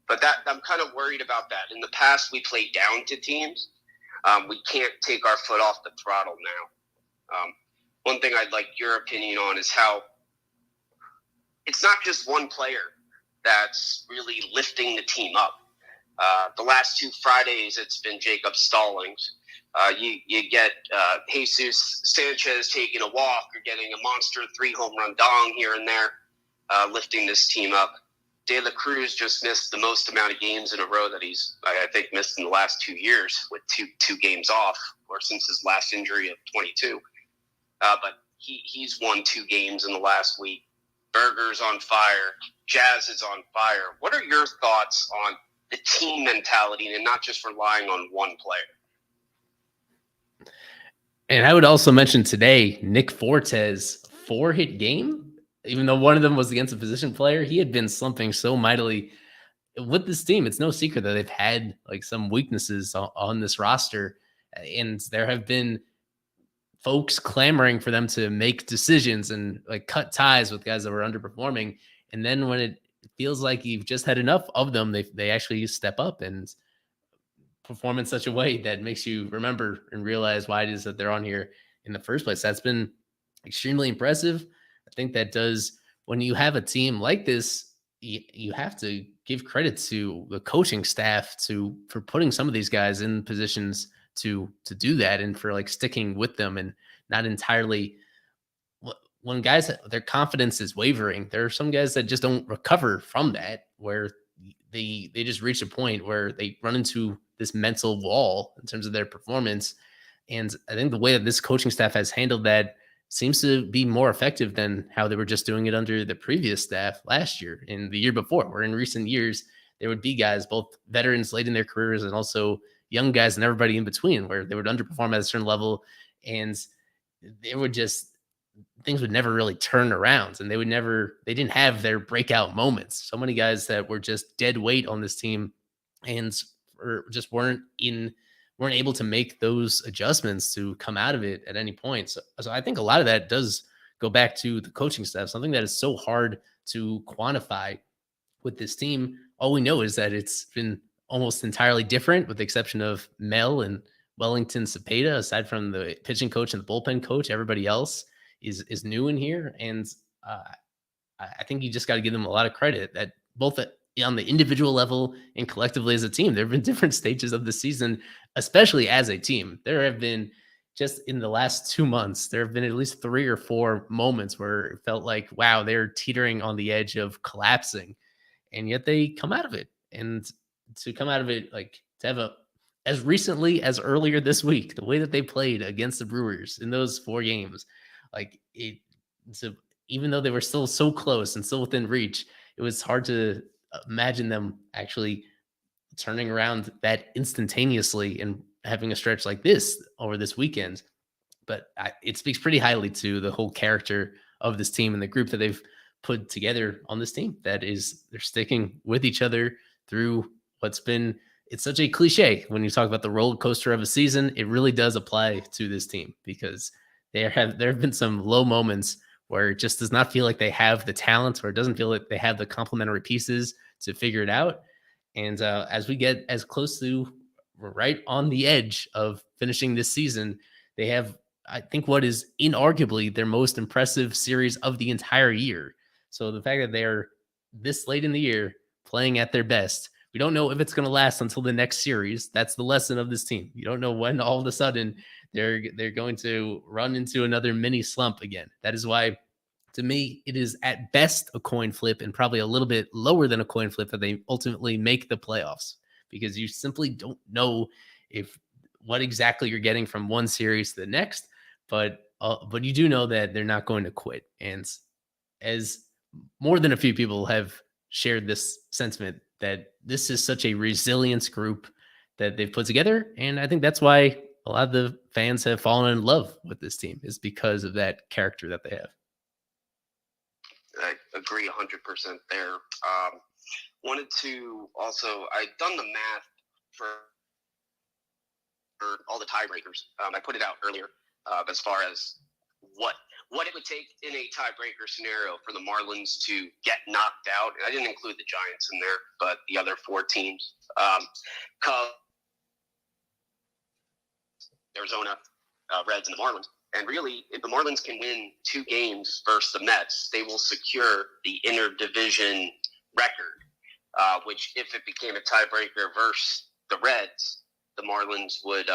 But that I'm kind of worried about that. In the past, we played down to teams. We can't take our foot off the throttle now. One thing I'd like your opinion on is how it's not just one player that's really lifting the team up. The last 2 Fridays, it's been Jacob Stallings. You get Jesus Sanchez taking a walk or getting a monster 3 home run dong here and there, lifting this team up. De La Cruz just missed the most amount of games in a row that he's, I think, missed in the last 2 years with two games off, or since his last injury of 22. But he's won 2 games in the last week. Berger's on fire. Jazz is on fire. What are your thoughts on the team mentality and not just relying on one player? And I would also mention today, Nick Fortes 4-hit game. Even though one of them was against a position player, he had been slumping so mightily with this team. It's no secret that they've had like some weaknesses on this roster, and there have been folks clamoring for them to make decisions and like cut ties with guys that were underperforming. And then when it feels like you've just had enough of them, they actually step up and perform in such a way that makes you remember and realize why it is that they're on here in the first place. That's been extremely impressive. I think that does, when you have a team like this, you have to give credit to the coaching staff for putting some of these guys in positions to do that, and for like sticking with them and not entirely, when guys, their confidence is wavering. There are some guys that just don't recover from that, where they just reach a point where they run into this mental wall in terms of their performance. And I think the way that this coaching staff has handled that seems to be more effective than how they were just doing it under the previous staff last year and the year before, where in recent years, there would be guys, both veterans late in their careers and also young guys and everybody in between, where they would underperform at a certain level, and they would just, things would never really turn around, and they didn't have their breakout moments. So many guys that were just dead weight on this team and just weren't able to make those adjustments to come out of it at any point. So I think a lot of that does go back to the coaching staff, something that is so hard to quantify with this team. All we know is that it's been almost entirely different, with the exception of Mel and Wellington Cepeda. Aside from the pitching coach and the bullpen coach, everybody else is new in here. And I think you just got to give them a lot of credit, that both on the individual level and collectively as a team, there have been different stages of the season, especially as a team. There have been, just in the last 2 months, there have been at least 3 or 4 moments where it felt like, wow, they're teetering on the edge of collapsing. And yet they come out of it. And to come out of it, like to have as recently as earlier this week, the way that they played against the Brewers in those 4 games, like even though they were still so close and still within reach, it was hard to imagine them actually turning around that instantaneously and having a stretch like this over this weekend. But it speaks pretty highly to the whole character of this team and the group that they've put together on this team. That is, they're sticking with each other through what's been, it's such a cliche when you talk about the roller coaster of a season. It really does apply to this team, because there have been some low moments where it just does not feel like they have the talent, or it doesn't feel like they have the complementary pieces to figure it out. And as we get as close to right on the edge of finishing this season, they have, I think, what is inarguably their most impressive series of the entire year. So the fact that they're this late in the year playing at their best, we don't know if it's going to last until the next series. That's the lesson of this team. You don't know when all of a sudden they're going to run into another mini slump again. That is why, to me, it is at best a coin flip, and probably a little bit lower than a coin flip, that they ultimately make the playoffs, because you simply don't know what exactly you're getting from one series to the next. But you do know that they're not going to quit. And as more than a few people have shared this sentiment that this is such a resilience group that they've put together. And I think that's why a lot of the fans have fallen in love with this team, is because of that character that they have. I agree 100% there. Wanted to also, I've done the math for all the tiebreakers. I put it out earlier as far as what it would take in a tiebreaker scenario for the Marlins to get knocked out. And I didn't include the Giants in there, but the other 4 teams, Cubs, Arizona, Reds, and the Marlins. And really, if the Marlins can win 2 games versus the Mets, they will secure the interdivision record, which if it became a tiebreaker versus the Reds, the Marlins would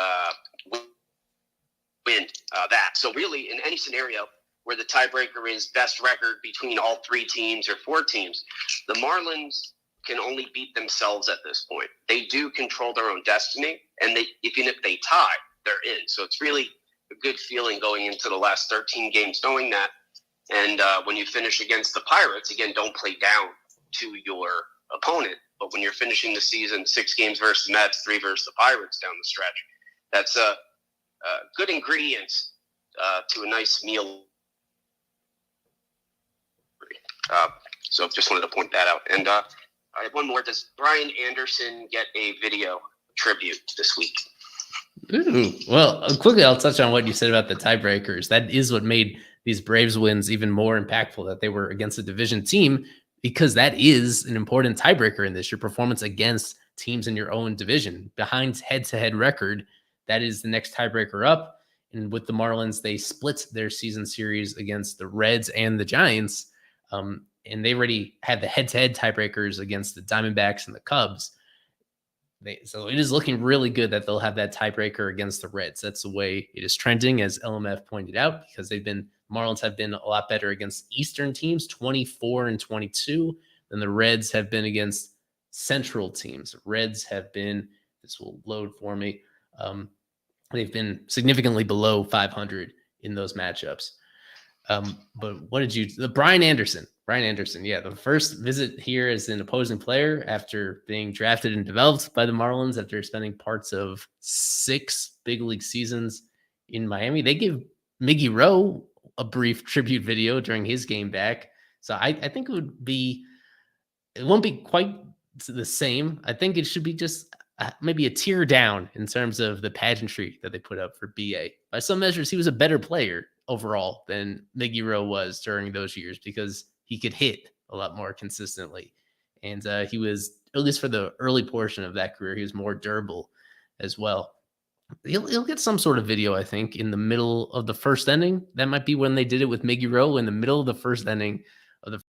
win that. So really, in any scenario where the tiebreaker is best record between all 3 teams or 4 teams, the Marlins can only beat themselves at this point. They do control their own destiny, and even if they tie, they're in. So it's really a good feeling going into the last 13 games knowing that. And when you finish against the Pirates, again, don't play down to your opponent. But when you're finishing the season 6 games versus the Mets, 3 versus the Pirates down the stretch, that's a good ingredient to a nice meal. So just wanted to point that out. And I have one more. Does Brian Anderson get a video tribute this week? Ooh, well, quickly, I'll touch on what you said about the tiebreakers. That is what made these Braves wins even more impactful, that they were against a division team, because that is an important tiebreaker in this. Your performance against teams in your own division, behind head-to-head record, that is the next tiebreaker up. And with the Marlins, they split their season series against the Reds and the Giants, and they already had the head-to-head tiebreakers against the Diamondbacks and the Cubs. So it is looking really good that they'll have that tiebreaker against the Reds. That's the way it is trending, as LMF pointed out, because Marlins have been a lot better against Eastern teams, 24-22, than the Reds have been against Central teams. Reds have been, this will load for me, they've been significantly below 500 in those matchups. But what did you, Brian Anderson, yeah, the first visit here as an opposing player after being drafted and developed by the Marlins after spending parts of 6 big league seasons in Miami. They gave Miggy Rowe a brief tribute video during his game back. So I think it won't be quite the same. I think it should be just maybe a tier down in terms of the pageantry that they put up for BA. By some measures, he was a better player overall than Miggy Rowe was during those years, because he could hit a lot more consistently. And he was, at least for the early portion of that career, he was more durable as well. He'll get some sort of video, I think, in the middle of the first inning. That might be when they did it with Miggy Rowe, in the middle of the first inning of the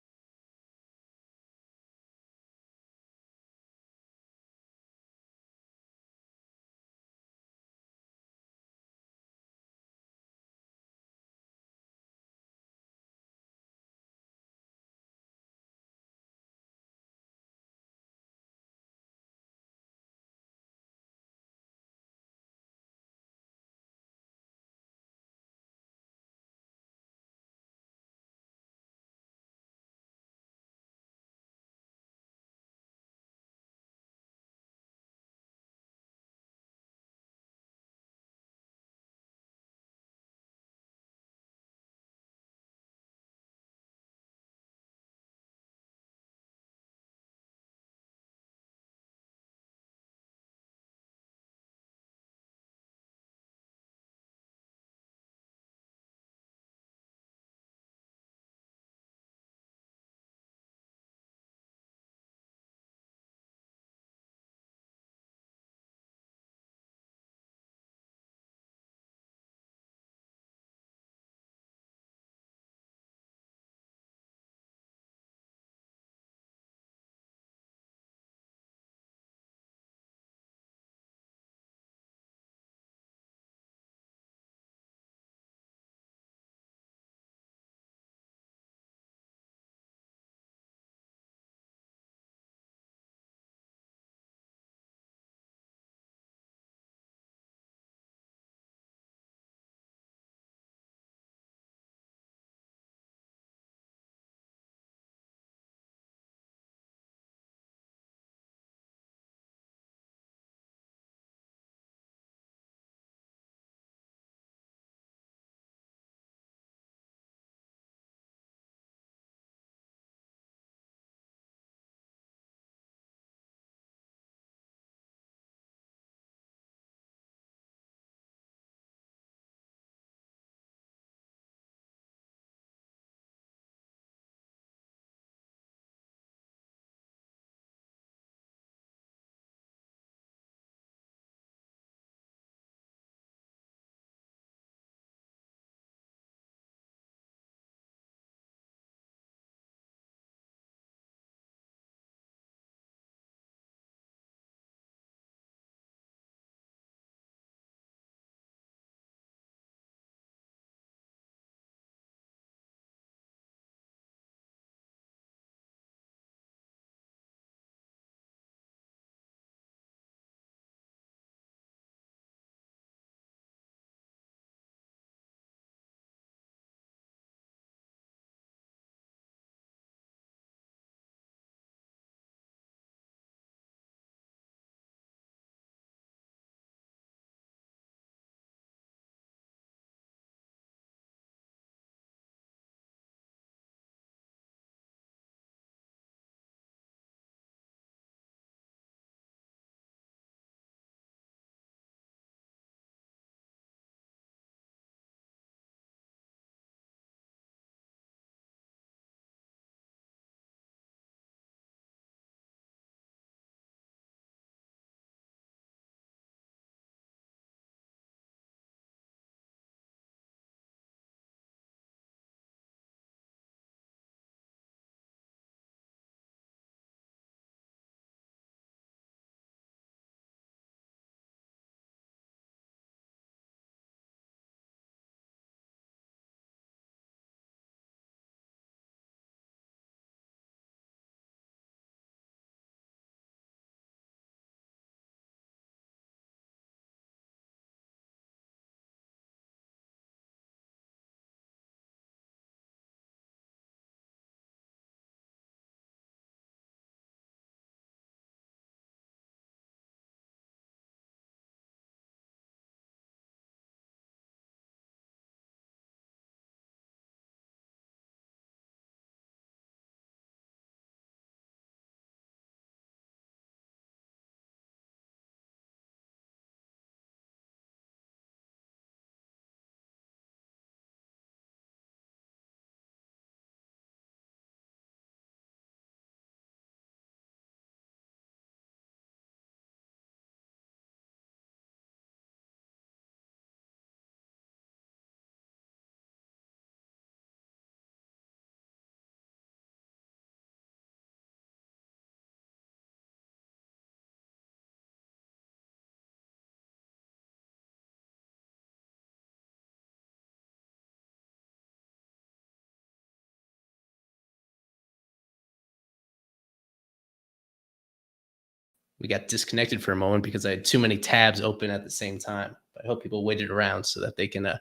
We got disconnected for a moment because I had too many tabs open at the same time. But I hope people waited around so that they can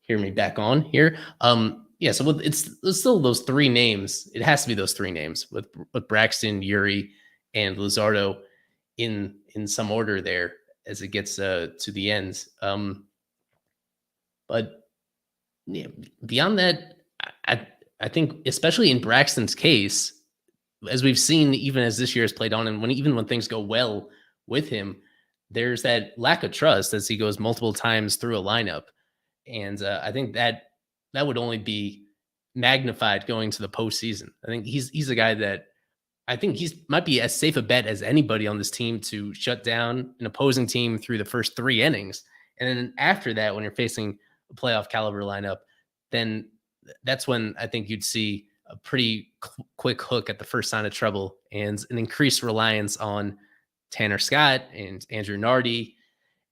hear me back on here. Yeah, so it's still those three names. It has to be those three names with Braxton, Yuri, and Luzardo in some order there as it gets to the end. But yeah, beyond that, I think especially in Braxton's case, as we've seen, even as this year has played on, and even when things go well with him, there's that lack of trust as he goes multiple times through a lineup, and I think that would only be magnified going to the postseason. I think he's a guy that I think might be as safe a bet as anybody on this team to shut down an opposing team through the first 3 innings, and then after that, when you're facing a playoff caliber lineup, then that's when I think you'd see a pretty quick hook at the first sign of trouble and an increased reliance on Tanner Scott and Andrew Nardi.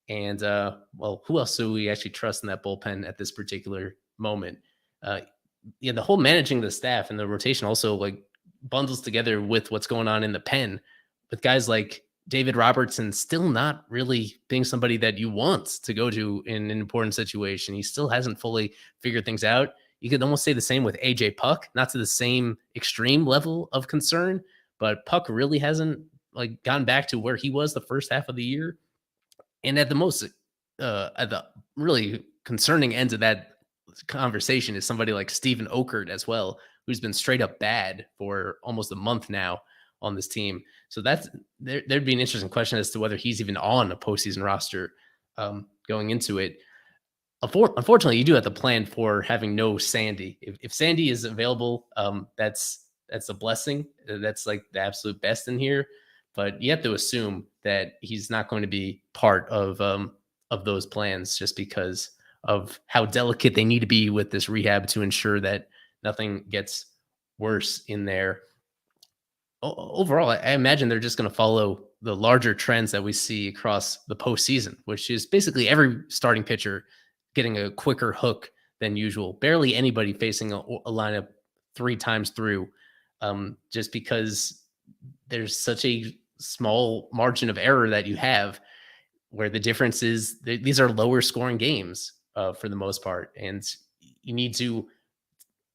And, well, who else do we actually trust in that bullpen at this particular moment? Yeah, the whole managing the staff and the rotation also like bundles together with what's going on in the pen with guys like David Robertson still not really being somebody that you want to go to in an important situation. He still hasn't fully figured things out. You could almost say the same with AJ Puck, not to the same extreme level of concern, but Puck really hasn't like gone back to where he was the first half of the year. And at the most, at the really concerning end of that conversation is somebody like Steven Okert as well, who's been straight up bad for almost a month now on this team. So there'd be an interesting question as to whether he's even on a postseason roster going into it. Unfortunately, you do have to plan for having no Sandy. If Sandy is available, that's a blessing. That's like the absolute best in here. But you have to assume that he's not going to be part of those plans just because of how delicate they need to be with this rehab to ensure that nothing gets worse in there. Overall, I imagine they're just going to follow the larger trends that we see across the postseason, which is basically every starting pitcher getting a quicker hook than usual. Barely anybody facing a lineup 3 times through, just because there's such a small margin of error that you have where the difference is these are lower scoring games for the most part. And you need to,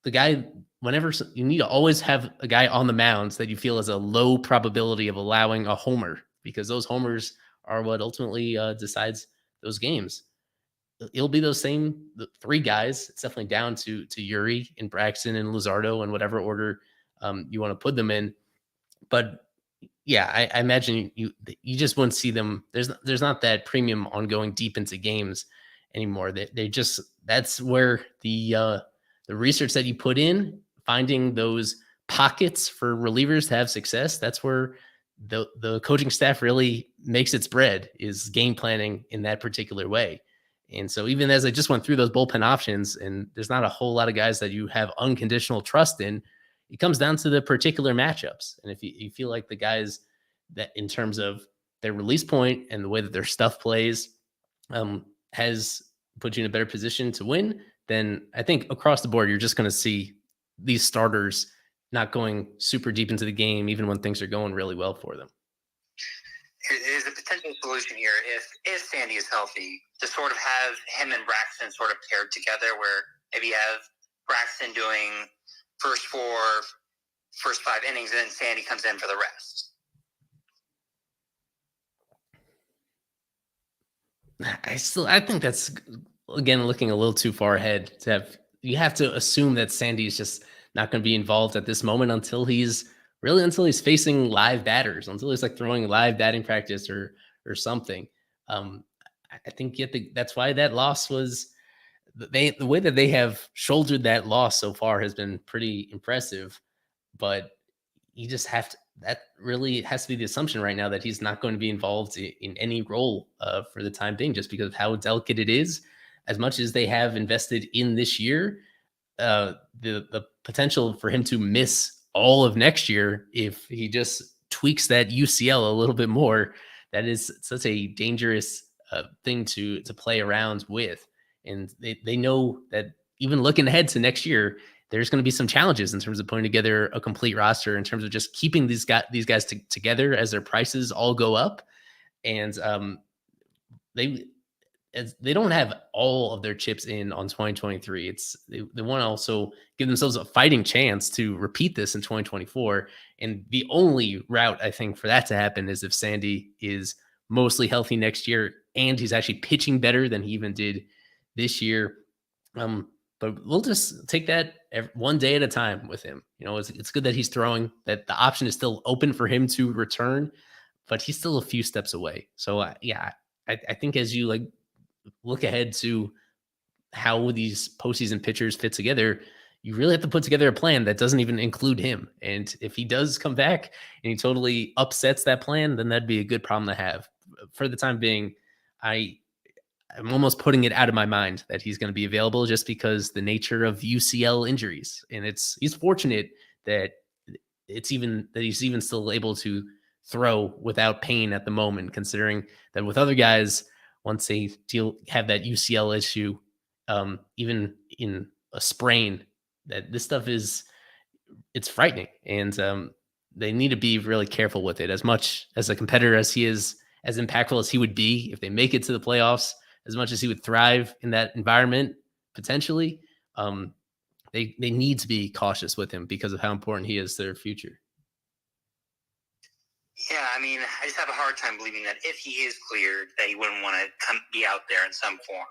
you need to always have a guy on the mounds that you feel is a low probability of allowing a homer, because those homers are what ultimately decides those games. It'll be those same 3 guys. It's definitely down to Yuri and Braxton and Luzardo and whatever order you want to put them in. But yeah, I imagine you just wouldn't see them. There's not that premium on going deep into games anymore. They just, that's where the research that you put in, finding those pockets for relievers to have success, that's where the coaching staff really makes its bread, is game planning in that particular way. And so even as I just went through those bullpen options, and there's not a whole lot of guys that you have unconditional trust in, it comes down to the particular matchups. And if you feel like the guys that in terms of their release point and the way that their stuff plays has put you in a better position to win, then I think across the board, you're just going to see these starters not going super deep into the game, even when things are going really well for them. Is a potential solution here, if Sandy is healthy, to sort of have him and Braxton sort of paired together, where maybe you have Braxton doing first 5 innings, and then Sandy comes in for the rest. I think that's, again, looking a little too far ahead to have. You have to assume that Sandy is just not going to be involved at this moment until he's facing live batters, until he's like throwing live batting practice or something. I think that's why that loss was, the way that they have shouldered that loss so far has been pretty impressive. But you just have to, that really has to be the assumption right now, that he's not going to be involved in any role for the time being, just because of how delicate it is. As much as they have invested in this year, the potential for him to miss all of next year if he just tweaks that UCL a little bit more, that is such a dangerous thing to play around with. And they know that even looking ahead to next year, there's going to be some challenges in terms of putting together a complete roster, in terms of just keeping these guys together as their prices all go up. And they don't have all of their chips in on 2023. They want to also give themselves a fighting chance to repeat this in 2024. And the only route, I think, for that to happen is if Sandy is mostly healthy next year and he's actually pitching better than he even did this year. But we'll just take that one day at a time with him. It's good that he's throwing, that the option is still open for him to return, but he's still a few steps away. So I think as you look ahead to how these postseason pitchers fit together, you really have to put together a plan that doesn't even include him. And if he does come back and he totally upsets that plan, then that'd be a good problem to have. For the time being, I'm almost putting it out of my mind that he's going to be available, just because the nature of UCL injuries. And he's fortunate that he's even still able to throw without pain at the moment, considering that with other guys, once they have that UCL issue, even in a sprain, that this stuff it's frightening. And they need to be really careful with it. As much as a competitor as he is, as impactful as he would be if they make it to the playoffs, as much as he would thrive in that environment, potentially, they need to be cautious with him because of how important he is to their future. Yeah, I mean, I just have a hard time believing that if he is cleared, that he wouldn't want to be out there in some form.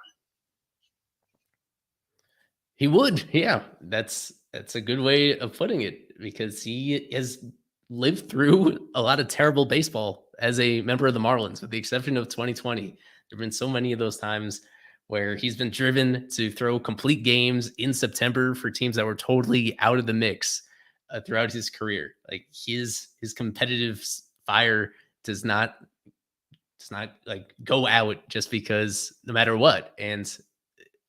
He would, yeah. That's a good way of putting it, because he has lived through a lot of terrible baseball as a member of the Marlins, with the exception of 2020. There have been so many of those times where he's been driven to throw complete games in September for teams that were totally out of the mix throughout his career. Like his competitive fire does not go out just because, no matter what. And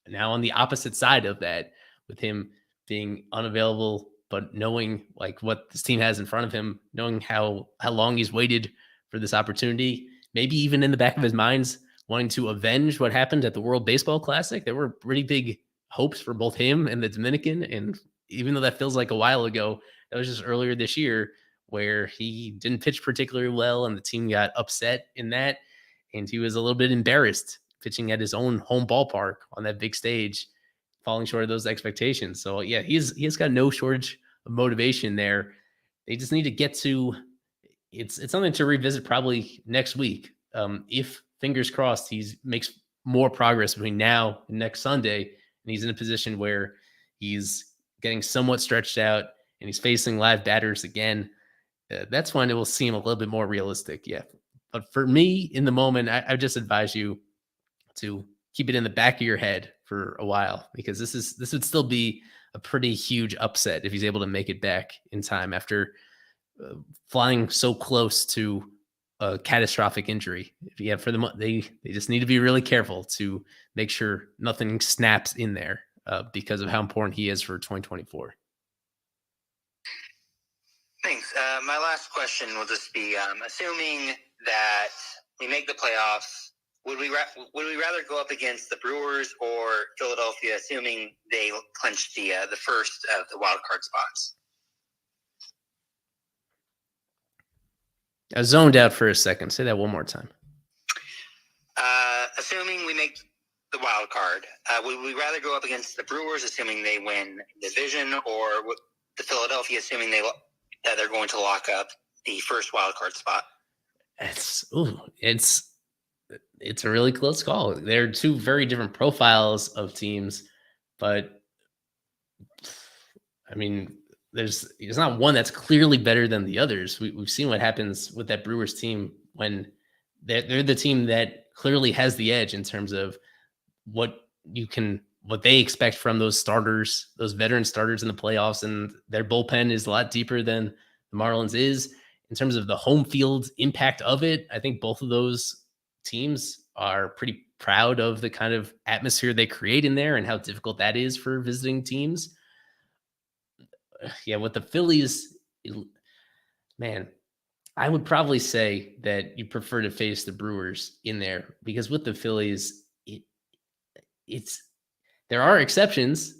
now on the opposite side of that, with him being unavailable, but knowing what this team has in front of him, knowing how long he's waited for this opportunity, maybe even in the back of his mind wanting to avenge what happened at the World Baseball Classic. There were pretty big hopes for both him and the Dominican. And even though that feels like a while ago, that was just earlier this year, where he didn't pitch particularly well and the team got upset in that. And he was a little bit embarrassed pitching at his own home ballpark on that big stage, falling short of those expectations. So yeah, he's got no shortage of motivation there. They just need to get to, it's something to revisit probably next week. If, fingers crossed, he makes more progress between now and next Sunday, and he's in a position where he's getting somewhat stretched out and he's facing live batters again, that's when it will seem a little bit more realistic. Yeah. But for me, in the moment, I just advise you to keep it in the back of your head for a while, because this would still be a pretty huge upset if he's able to make it back in time after flying so close to a catastrophic injury. For them, they just need to be really careful to make sure nothing snaps in there because of how important he is for 2024. Thanks. My last question will just be, assuming that we make the playoffs, would we rather go up against the Brewers or Philadelphia, assuming they clinch the first of the wild card spots? I zoned out for a second. Say that one more time. Assuming we make the wild card, would we rather go up against the Brewers, assuming they win the division, or the Philadelphia, assuming that they're going to lock up the first wild card spot? It's a really close call. They're two very different profiles of teams, but I mean, there's not one that's clearly better than the others. We've seen what happens with that Brewers team when they're the team that clearly has the edge in terms of what they expect from those starters, those veteran starters in the playoffs, and their bullpen is a lot deeper than the Marlins is. In terms of the home field impact of it, I think both of those teams are pretty proud of the kind of atmosphere they create in there and how difficult that is for visiting teams. Yeah, with the Phillies, man, I would probably say that you prefer to face the Brewers in there, because with the Phillies, there are exceptions.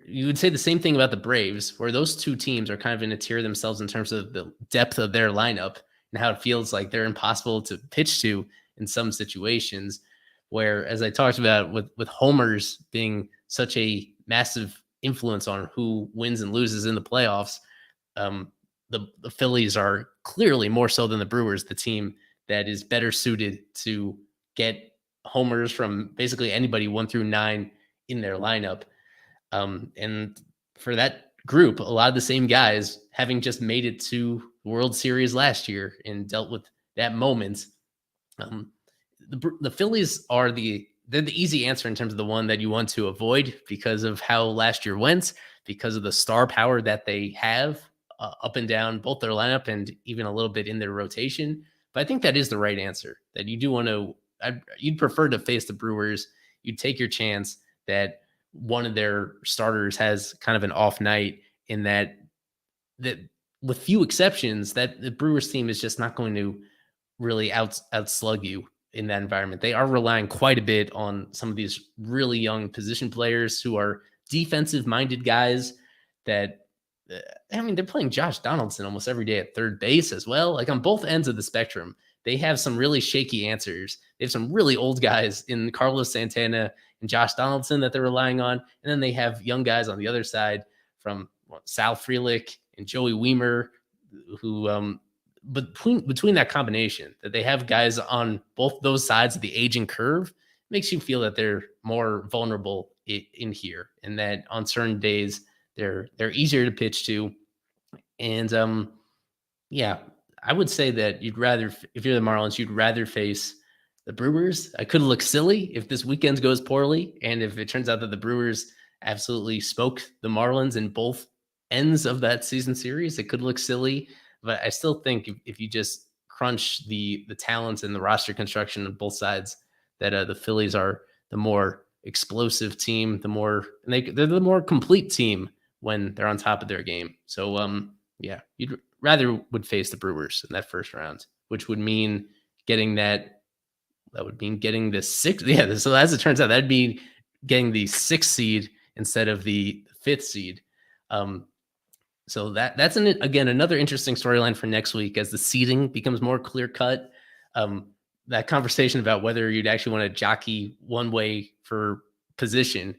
You would say the same thing about the Braves, where those two teams are kind of in a tier themselves in terms of the depth of their lineup and how it feels like they're impossible to pitch to in some situations. Where, as I talked about with homers being such a massive influence on who wins and loses in the playoffs, the Phillies are clearly more so than the Brewers, the team that is better suited to get homers from basically anybody 1 through 9 in their lineup. And for that group, a lot of the same guys having just made it to the World Series last year and dealt with that moment. The Phillies they're the easy answer in terms of the one that you want to avoid because of how last year went, because of the star power that they have up and down both their lineup and even a little bit in their rotation. But I think that is the right answer, that you do want to, you'd prefer to face the Brewers. You'd take your chance that one of their starters has kind of an off night, in that with few exceptions, that the Brewers team is just not going to really outslug you in that environment. They are relying quite a bit on some of these really young position players who are defensive minded guys that, they're playing Josh Donaldson almost every day at third base as well. Like, on both ends of the spectrum, they have some really shaky answers. They have some really old guys in Carlos Santana and Josh Donaldson that they're relying on. And then they have young guys on the other side from Sal Frelick and Joey Weimer, who, between that combination, that they have guys on both those sides of the aging curve, makes you feel that they're more vulnerable in here, and that on certain days they're easier to pitch to. And yeah, I would say that you'd rather, if you're the Marlins, you'd rather face the Brewers. I could look silly if this weekend goes poorly, and if it turns out that the Brewers absolutely smoked the Marlins in both ends of that season series. It could look silly, but I still think if you just crunch the talents and the roster construction on both sides, that the Phillies are the more explosive team, they're the more complete team when they're on top of their game. So yeah, you'd rather would face the Brewers in that first round, which would mean getting the sixth. Yeah, so as it turns out, that'd be getting the 6th seed instead of the 5th seed. So that's again another interesting storyline for next week as the seeding becomes more clear cut. That conversation about whether you'd actually want to jockey one way for position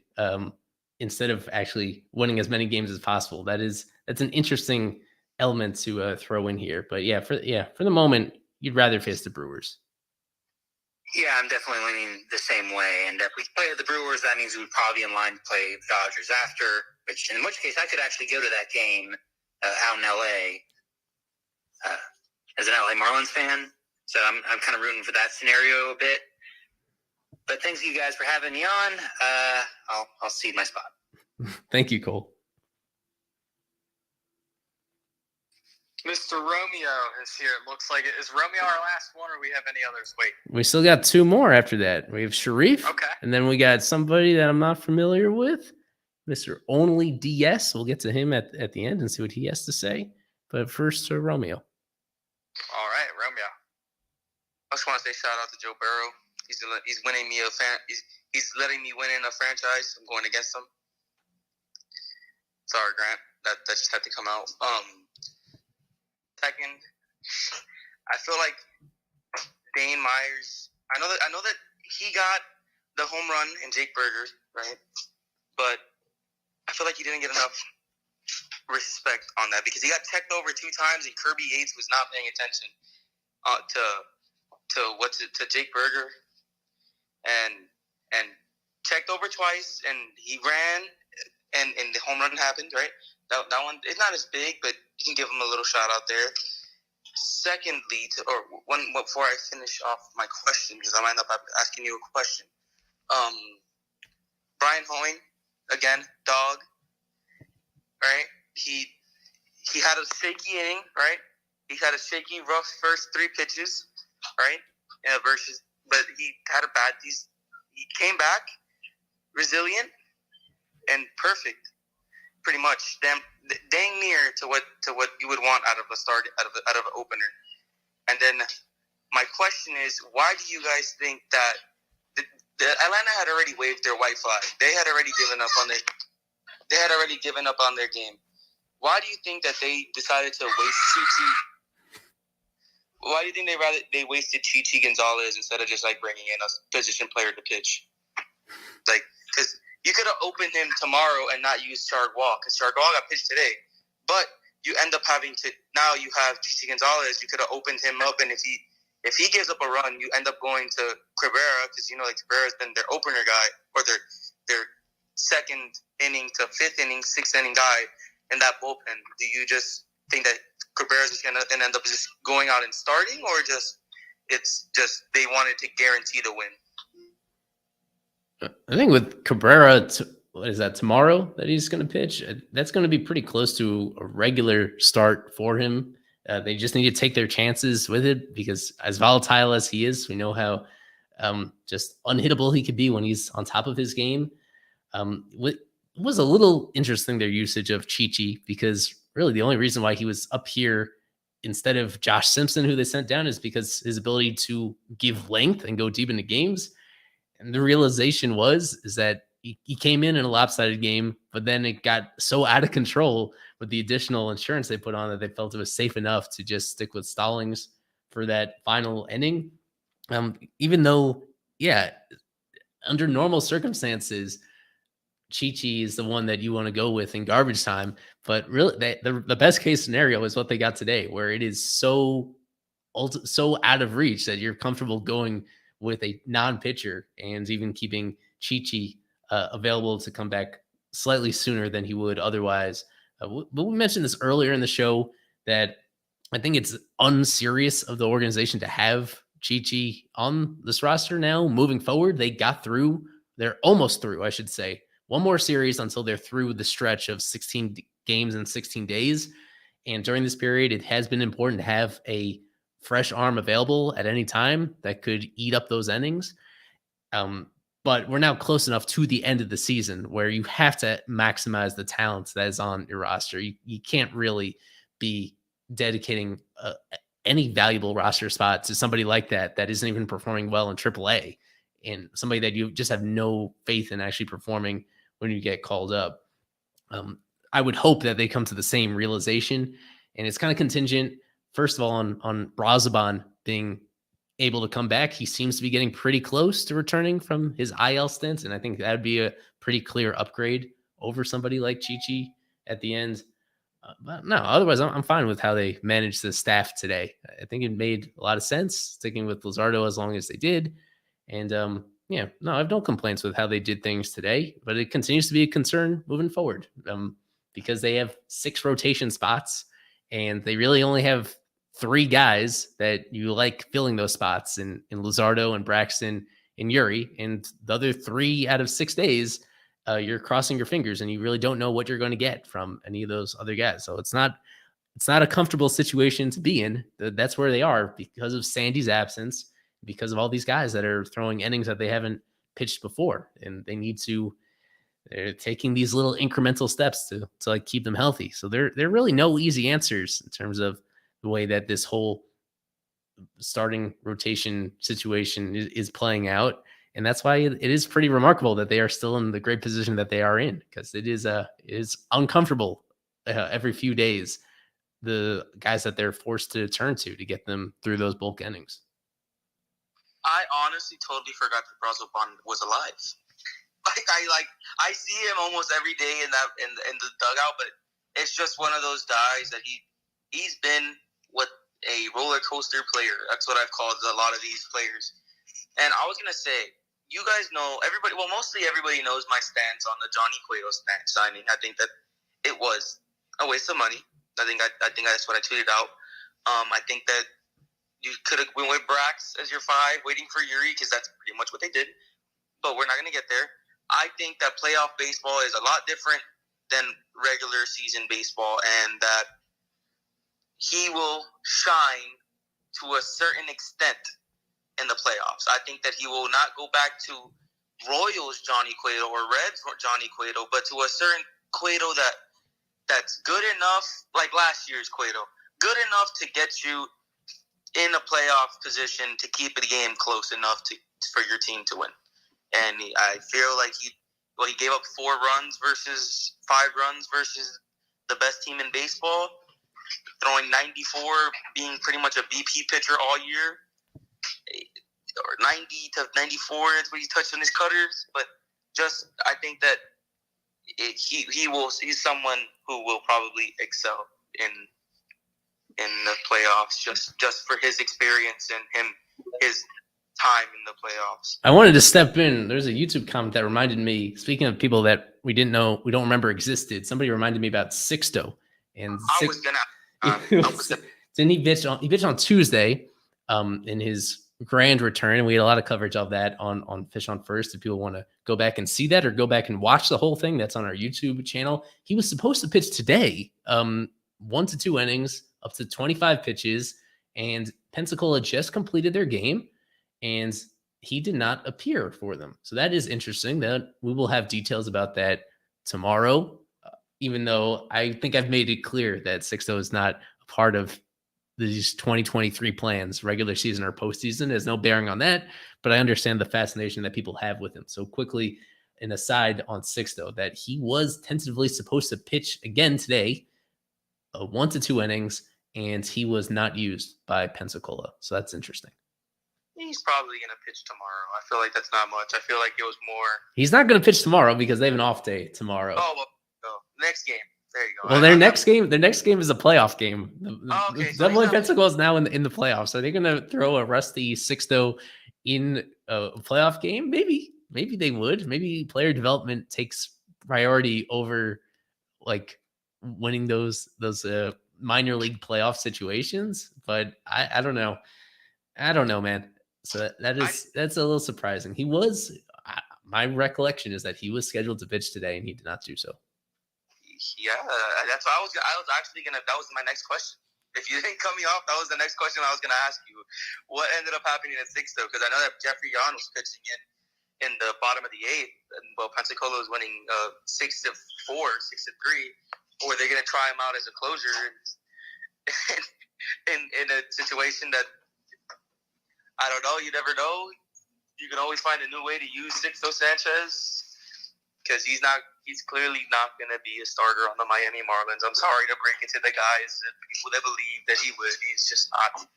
instead of actually winning as many games as possible. That's an interesting element to throw in here. But for the moment, you'd rather face the Brewers. Yeah, I'm definitely leaning the same way. And if we play the Brewers, that means we would probably be in line to play the Dodgers after, in which case I could actually go to that game out in LA as an LA Marlins fan. So I'm kind of rooting for that scenario a bit. But thanks you guys for having me on. I'll cede my spot. Thank you, Cole. Mr. Romeo is here. It looks like it. Is Romeo our last one, or we have any others? Wait. We still got 2 more after that. We have Sharif. Okay. And then we got somebody that I'm not familiar with, Mr. Only DS. We'll get to him at the end and see what he has to say. But first to Romeo. All right, Romeo. I just want to say shout out to Joe Burrow. He's winning me he's letting me win in a franchise. I'm going against him. Sorry, Grant. That just had to come out. Second, I feel like Dane Myers. I know that he got the home run in Jake Berger, right? But I feel like he didn't get enough respect on that because he got teched over 2 times and Kirby Yates was not paying attention to Jake Berger and checked over twice and he ran and the home run happened, right? That one, it's not as big, but you can give him a little shout out there. Secondly, before I finish off my question, because I might end up asking you a question. Brian Hoying, again, dog, right? He had a shaky inning, right? He had a shaky, rough first 3 pitches, right? But he had he came back resilient and perfect. Pretty much, dang near to what you would want out of a start, out of an opener. And then my question is, why do you guys think that Atlanta had already waved their white flag. They had already given up on their game. Why do you think that they decided to waste Chichi? Why do you think they wasted Chichi Gonzalez instead of just like bringing in a position player to pitch? Like, because you could have opened him tomorrow and not used Chargois, because Chargois got pitched today. But you end up having to, now you have Chichi Gonzalez. You could have opened him up, and if he gives up a run, you end up going to Cabrera, because Cabrera's been their opener guy, or their second inning to fifth inning, sixth inning guy in that bullpen. Do you just think that Cabrera's just gonna end up just going out and starting, or it's just they wanted to guarantee the win? I think with Cabrera, what is that, tomorrow that he's going to pitch? That's going to be pretty close to a regular start for him. They just need to take their chances with it, because as volatile as he is, we know how just unhittable he could be when he's on top of his game. It was a little interesting, their usage of Chichi, because really the only reason why he was up here instead of Josh Simpson, who they sent down, is because his ability to give length and go deep into games. And the realization is that he came in a lopsided game, but then it got so out of control with the additional insurance they put on that they felt it was safe enough to just stick with Stallings for that final inning. Even though, under normal circumstances, Chichi is the one that you want to go with in garbage time. But really, the best case scenario is what they got today, where it is so out of reach that you're comfortable going with a non-pitcher and even keeping Chichi available to come back slightly sooner than he would otherwise. But we mentioned this earlier in the show that I think it's unserious of the organization to have Chichi on this roster now. Moving forward, they're almost through, I should say. One more series until they're through the stretch of 16 games in 16 days. And during this period, it has been important to have a fresh arm available at any time that could eat up those innings. But we're now close enough to the end of the season where you have to maximize the talent that is on your roster. You can't really be dedicating any valuable roster spot to somebody like that isn't even performing well in AAA, and somebody that you just have no faith in actually performing when you get called up. I would hope that they come to the same realization, and it's kind of contingent, first of all, on Brazoban being able to come back. He seems to be getting pretty close to returning from his IL stint, and I think that would be a pretty clear upgrade over somebody like Chichi at the end. But no, otherwise, I'm fine with how they managed the staff today. I think it made a lot of sense sticking with Luzardo as long as they did. And I have no complaints with how they did things today, but it continues to be a concern moving forward because they have 6 rotation spots and they really only have 3 guys that you like filling those spots in Luzardo and Braxton and Yuri. And the other 3 out of 6 days, you're crossing your fingers and you really don't know what you're going to get from any of those other guys. So it's not a comfortable situation to be in. That's where they are because of Sandy's absence, because of all these guys that are throwing innings that they haven't pitched before. And they're taking these little incremental steps to like keep them healthy. So there are really no easy answers in terms of the way that this whole starting rotation situation is playing out. And that's why it is pretty remarkable that they are still in the great position that they are in, because it is uncomfortable every few days, the guys that they're forced to turn to get them through those bulk innings. I honestly totally forgot that Brazoban was alive. I see him almost every day in the dugout, but it's just one of those guys that he's been what a roller coaster player. That's what I've called a lot of these players. And I was gonna say, you guys know mostly everybody knows my stance on the Johnny Cueto signing. I think that it was a waste of money. I think that's what I tweeted out. I think that you could have went with Brax as your 5, waiting for Yuri, because that's pretty much what they did. But we're not going to get there. I think that playoff baseball is a lot different than regular season baseball, and that he will shine to a certain extent in the playoffs. I think that he will not go back to Royals Johnny Cueto or Reds Johnny Cueto, but to a certain Cueto that's good enough, like last year's Cueto, good enough to get you in a playoff position to keep the game close enough for your team to win. and I feel like he gave up 4 runs versus 5 runs versus the best team in baseball, throwing 94, being pretty much a BP pitcher all year, or 90 to 94. That's what he touched on his cutters. But just, I think that he's someone who will probably excel in the playoffs, just for his experience and his time in the playoffs. I wanted to step in. There's a YouTube comment that reminded me, speaking of people that we don't remember existed, somebody reminded me about Sixto. And then he pitched on Tuesday in his grand return, and we had a lot of coverage of that on Fish on First. If people want to go back and see that or go back and watch the whole thing, that's on our YouTube channel. He was supposed to pitch today, 1 to 2 innings, up to 25 pitches, and Pensacola just completed their game, and he did not appear for them. So that is interesting. That we will have details about that tomorrow, even though I think I've made it clear that Sixto is not a part of these 2023 plans, regular season or postseason. There's no bearing on that, but I understand the fascination that people have with him. So quickly, an aside on Sixto, that he was tentatively supposed to pitch again today, 1 to 2 innings, and he was not used by Pensacola. So that's interesting. He's probably going to pitch tomorrow. I feel like that's not much. I feel like it was more. He's not going to pitch tomorrow because they have an off day tomorrow. Oh, well, next game. There you go. Well, their next game is a playoff game. Okay, so Pensacola is now in the playoffs. Are they going to throw a rusty Sixto in a playoff game? Maybe they would. Maybe player development takes priority over like winning those minor league playoff situations. But I don't know. I don't know, man. So that's a little surprising. He was. My recollection is that he was scheduled to pitch today, and he did not do so. Yeah, that's what I was actually gonna. That was my next question. If you didn't cut me off, that was the next question I was gonna ask you. What ended up happening at Sixto? Because I know that Jeffrey Yon was pitching in the bottom of the 8th, and Pensacola was winning 6-4, 6-3. Or they're gonna try him out as a closer in a situation that I don't know. You never know. You can always find a new way to use Sixto Sanchez. Because he's clearly not going to be a starter on the Miami Marlins. I'm sorry to break it to the guys and people that believe that he would. He's just not.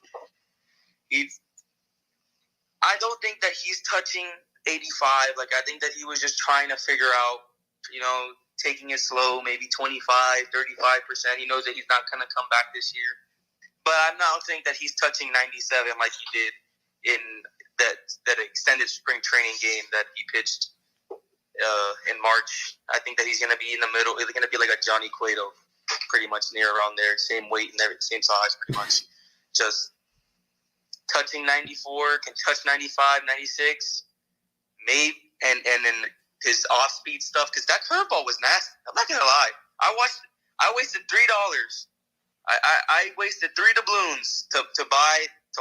I don't think that he's touching 85. Like, I think that he was just trying to figure out, taking it slow, maybe 25, 35%. He knows that he's not going to come back this year. But I don't think that he's touching 97 like he did in that extended spring training game that he pitched in March. I think that he's going to be in the middle. He's going to be like a Johnny Cueto, pretty much near around there, same weight and same size, pretty much. Just touching 94, can touch 95, 96, maybe, and then his off-speed stuff, because that curveball was nasty. I'm not going to lie. I wasted $3. I wasted 3 doubloons to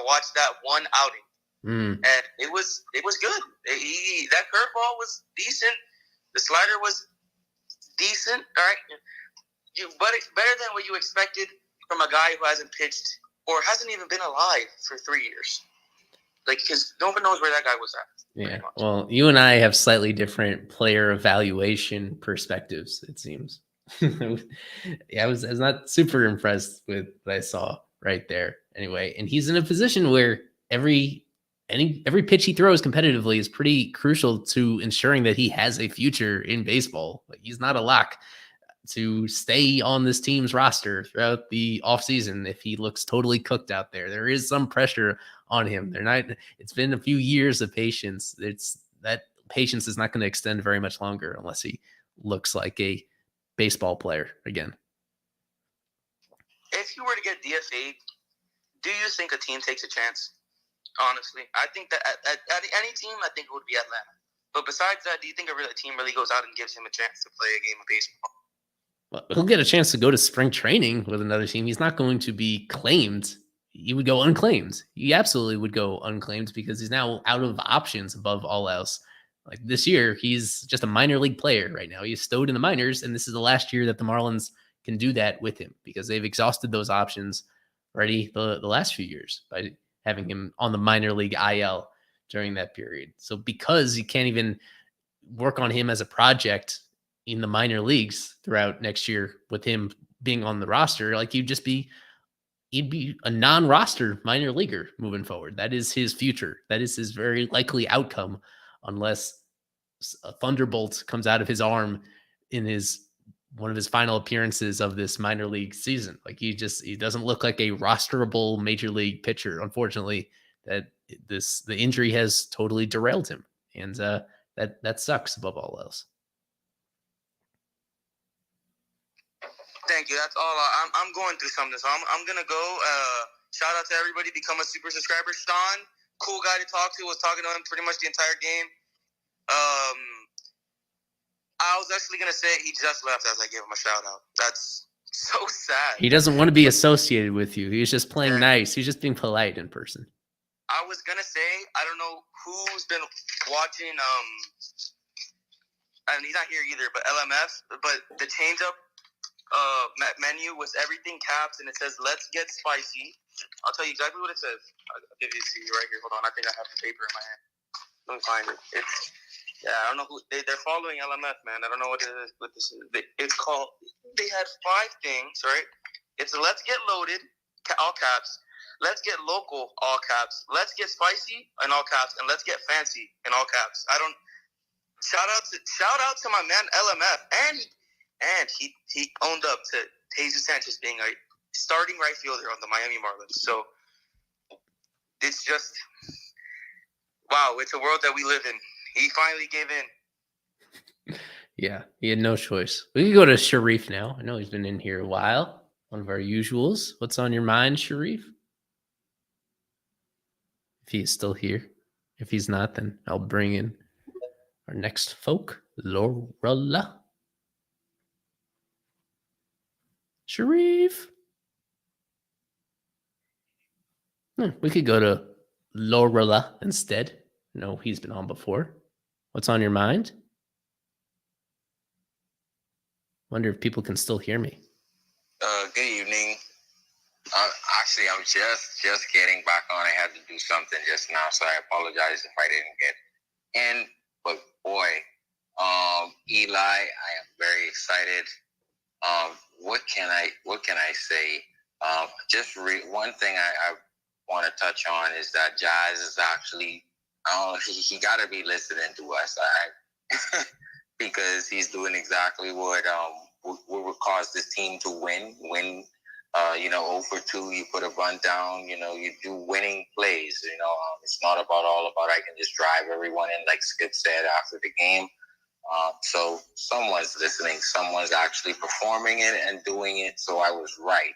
watch that one outing. And it was good. That curveball was decent. The slider was decent. All right, but it's better than what you expected from a guy who hasn't pitched or hasn't even been alive for 3 years. Like, because no one knows where that guy was at. Yeah. Well, you and I have slightly different player evaluation perspectives, it seems. Yeah, I was not super impressed with what I saw right there. Anyway, and he's in a position where every pitch he throws competitively is pretty crucial to ensuring that he has a future in baseball. Like, he's not a lock to stay on this team's roster throughout the offseason if he looks totally cooked out there. There is some pressure on him. It's been a few years of patience. That patience is not going to extend very much longer unless he looks like a baseball player again. If you were to get DFA'd, do you think a team takes a chance? Honestly, I think that at any team, I think it would be Atlanta. But besides that, do you think a team really goes out and gives him a chance to play a game of baseball? Well, he'll get a chance to go to spring training with another team. He's not going to be claimed. He would go unclaimed. He absolutely would go unclaimed because he's now out of options above all else. Like, this year, he's just a minor league player right now. He's stowed in the minors, and this is the last year that the Marlins can do that with him because they've exhausted those options already the last few years by having him on the minor league IL during that period. So because you can't even work on him as a project in the minor leagues throughout next year with him being on the roster, like he'd be a non-roster minor leaguer moving forward. That is his future. That is his very likely outcome, unless a thunderbolt comes out of his arm in one of his final appearances of this minor league season. Like he doesn't look like a rosterable major league pitcher. Unfortunately, the injury has totally derailed him, and that sucks above all else. Thank you. That's all. I'm going through something, so I'm gonna go. Shout out to everybody. Become a super subscriber. Sean, cool guy to talk to. Was talking to him pretty much the entire game. I was actually gonna say he just left as I gave him a shout out. That's so sad. He doesn't want to be associated with you. He's just playing nice. He's just being polite in person. I was gonna say I don't know who's been watching. And he's not here either, but LMF. But the changeup menu was everything caps, and it says "Let's get spicy." I'll tell you exactly what it says. I'll give it to you right here. Hold on, I think I have the paper in my hand. Let me find it. I don't know who they're following LMF, man. I don't know what this is. It's called. They had 5 things, right? It's "Let's get loaded," all caps. "Let's get local," all caps. "Let's get spicy," in all caps, and "Let's get fancy," in all caps. Shout out to my man LMF, and he owned up to Jesus Sanchez being a starting right fielder on the Miami Marlins. So it's just wow, it's a world that we live in. He finally gave in. Yeah, he had no choice. We can go to Sharif now. I know he's been in here a while. One of our usuals. What's on your mind, Sharif? If he is still here. If he's not, then I'll bring in our next folk, Lorella. Sharif. We could go to Lorella instead. No, he's been on before. What's on your mind? Wonder if people can still hear me. Good evening. Actually, I'm just getting back on. I had to do something just now, so I apologize if I didn't get in. But boy, Eli, I am very excited. What can I say? One thing I want to touch on is that Jazz is actually, he got to be listening to us, because he's doing exactly what would cause this team to win. 0 for 2, you put a bunt down, you do winning plays. It's not all about I can just drive everyone in, like Skip said after the game. So someone's listening, someone's actually performing it and doing it. So I was right.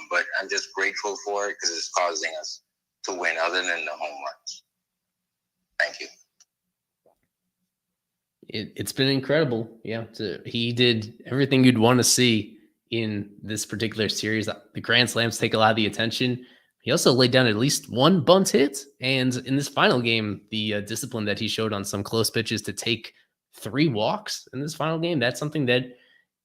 But I'm just grateful for it because it's causing us to win other than the home runs. Thank you. It's been incredible. Yeah. He did everything you'd want to see in this particular series. The grand slams take a lot of the attention. He also laid down at least one bunt hit. And in this final game, the discipline that he showed on some close pitches to take 3 walks in this final game, that's something that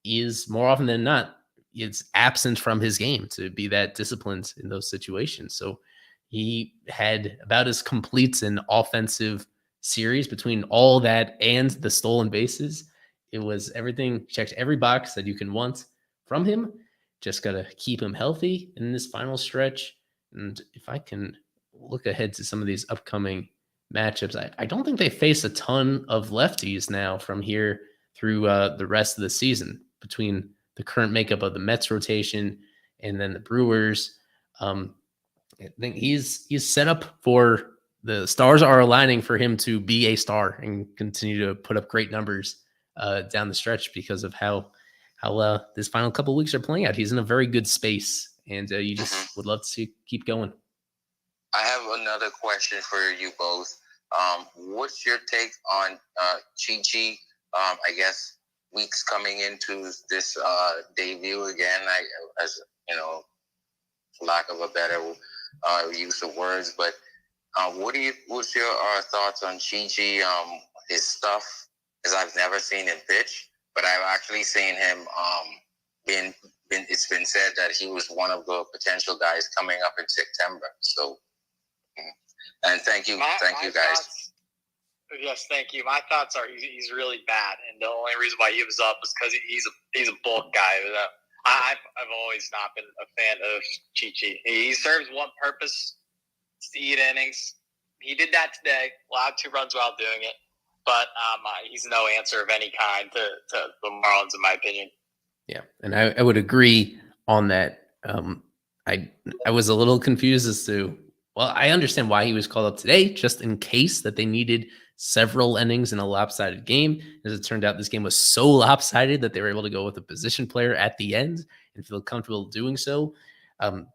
is more often than not, it's absent from his game to be that disciplined in those situations. So he had about as complete an offensive series between all that and the stolen bases. It was everything, checked every box that you can want from him. Just got to keep him healthy in this final stretch. And if I can look ahead to some of these upcoming matchups, I don't think they face a ton of lefties now from here through the rest of the season between the current makeup of the Mets rotation and then the Brewers. I think he's set up for, the stars are aligning for him to be a star and continue to put up great numbers down the stretch because of how this final couple of weeks are playing out. He's in a very good space, and you just would love to see keep going. I have another question for you both. What's your take on Chi-Chi? I guess weeks coming into this debut again, as for lack of a better use of words, but what's your thoughts on Chi-Chi? His stuff, because I've never seen him pitch, but I've actually seen him. It's been said that he was one of the potential guys coming up in September. So And thank you guys. Thoughts, yes, thank you. My thoughts are he's really bad, and the only reason why he was up is because he's a bulk guy. I've always not been a fan of Chi-Chi. He serves one purpose: to eat innings. He did that today. Allowed 2 runs while doing it, but he's no answer of any kind to the Marlins, in my opinion. Yeah, and I would agree on that. I was a little confused as to, well, I understand why he was called up today, just in case that they needed several innings in a lopsided game. As it turned out, this game was so lopsided that they were able to go with a position player at the end and feel comfortable doing so.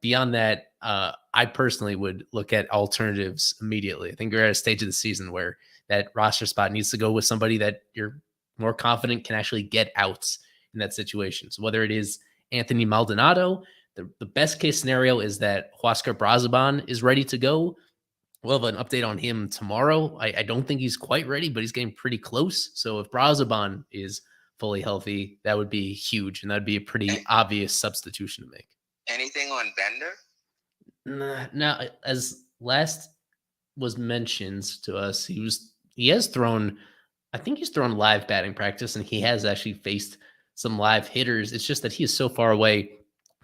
Beyond that, I personally would look at alternatives immediately. I think we're at a stage of the season where that roster spot needs to go with somebody that you're more confident can actually get outs in that situation. So whether it is Anthony Maldonado, the best case scenario is that Huascar Brazaban is ready to go. We'll have an update on him tomorrow. I don't think he's quite ready, but he's getting pretty close. So if Brazaban is fully healthy, that would be huge, and that'd be a pretty obvious substitution to make. Anything on Bender? Now, as last was mentioned to us, he has thrown, I think he's thrown live batting practice, and he has actually faced some live hitters. It's just that he is so far away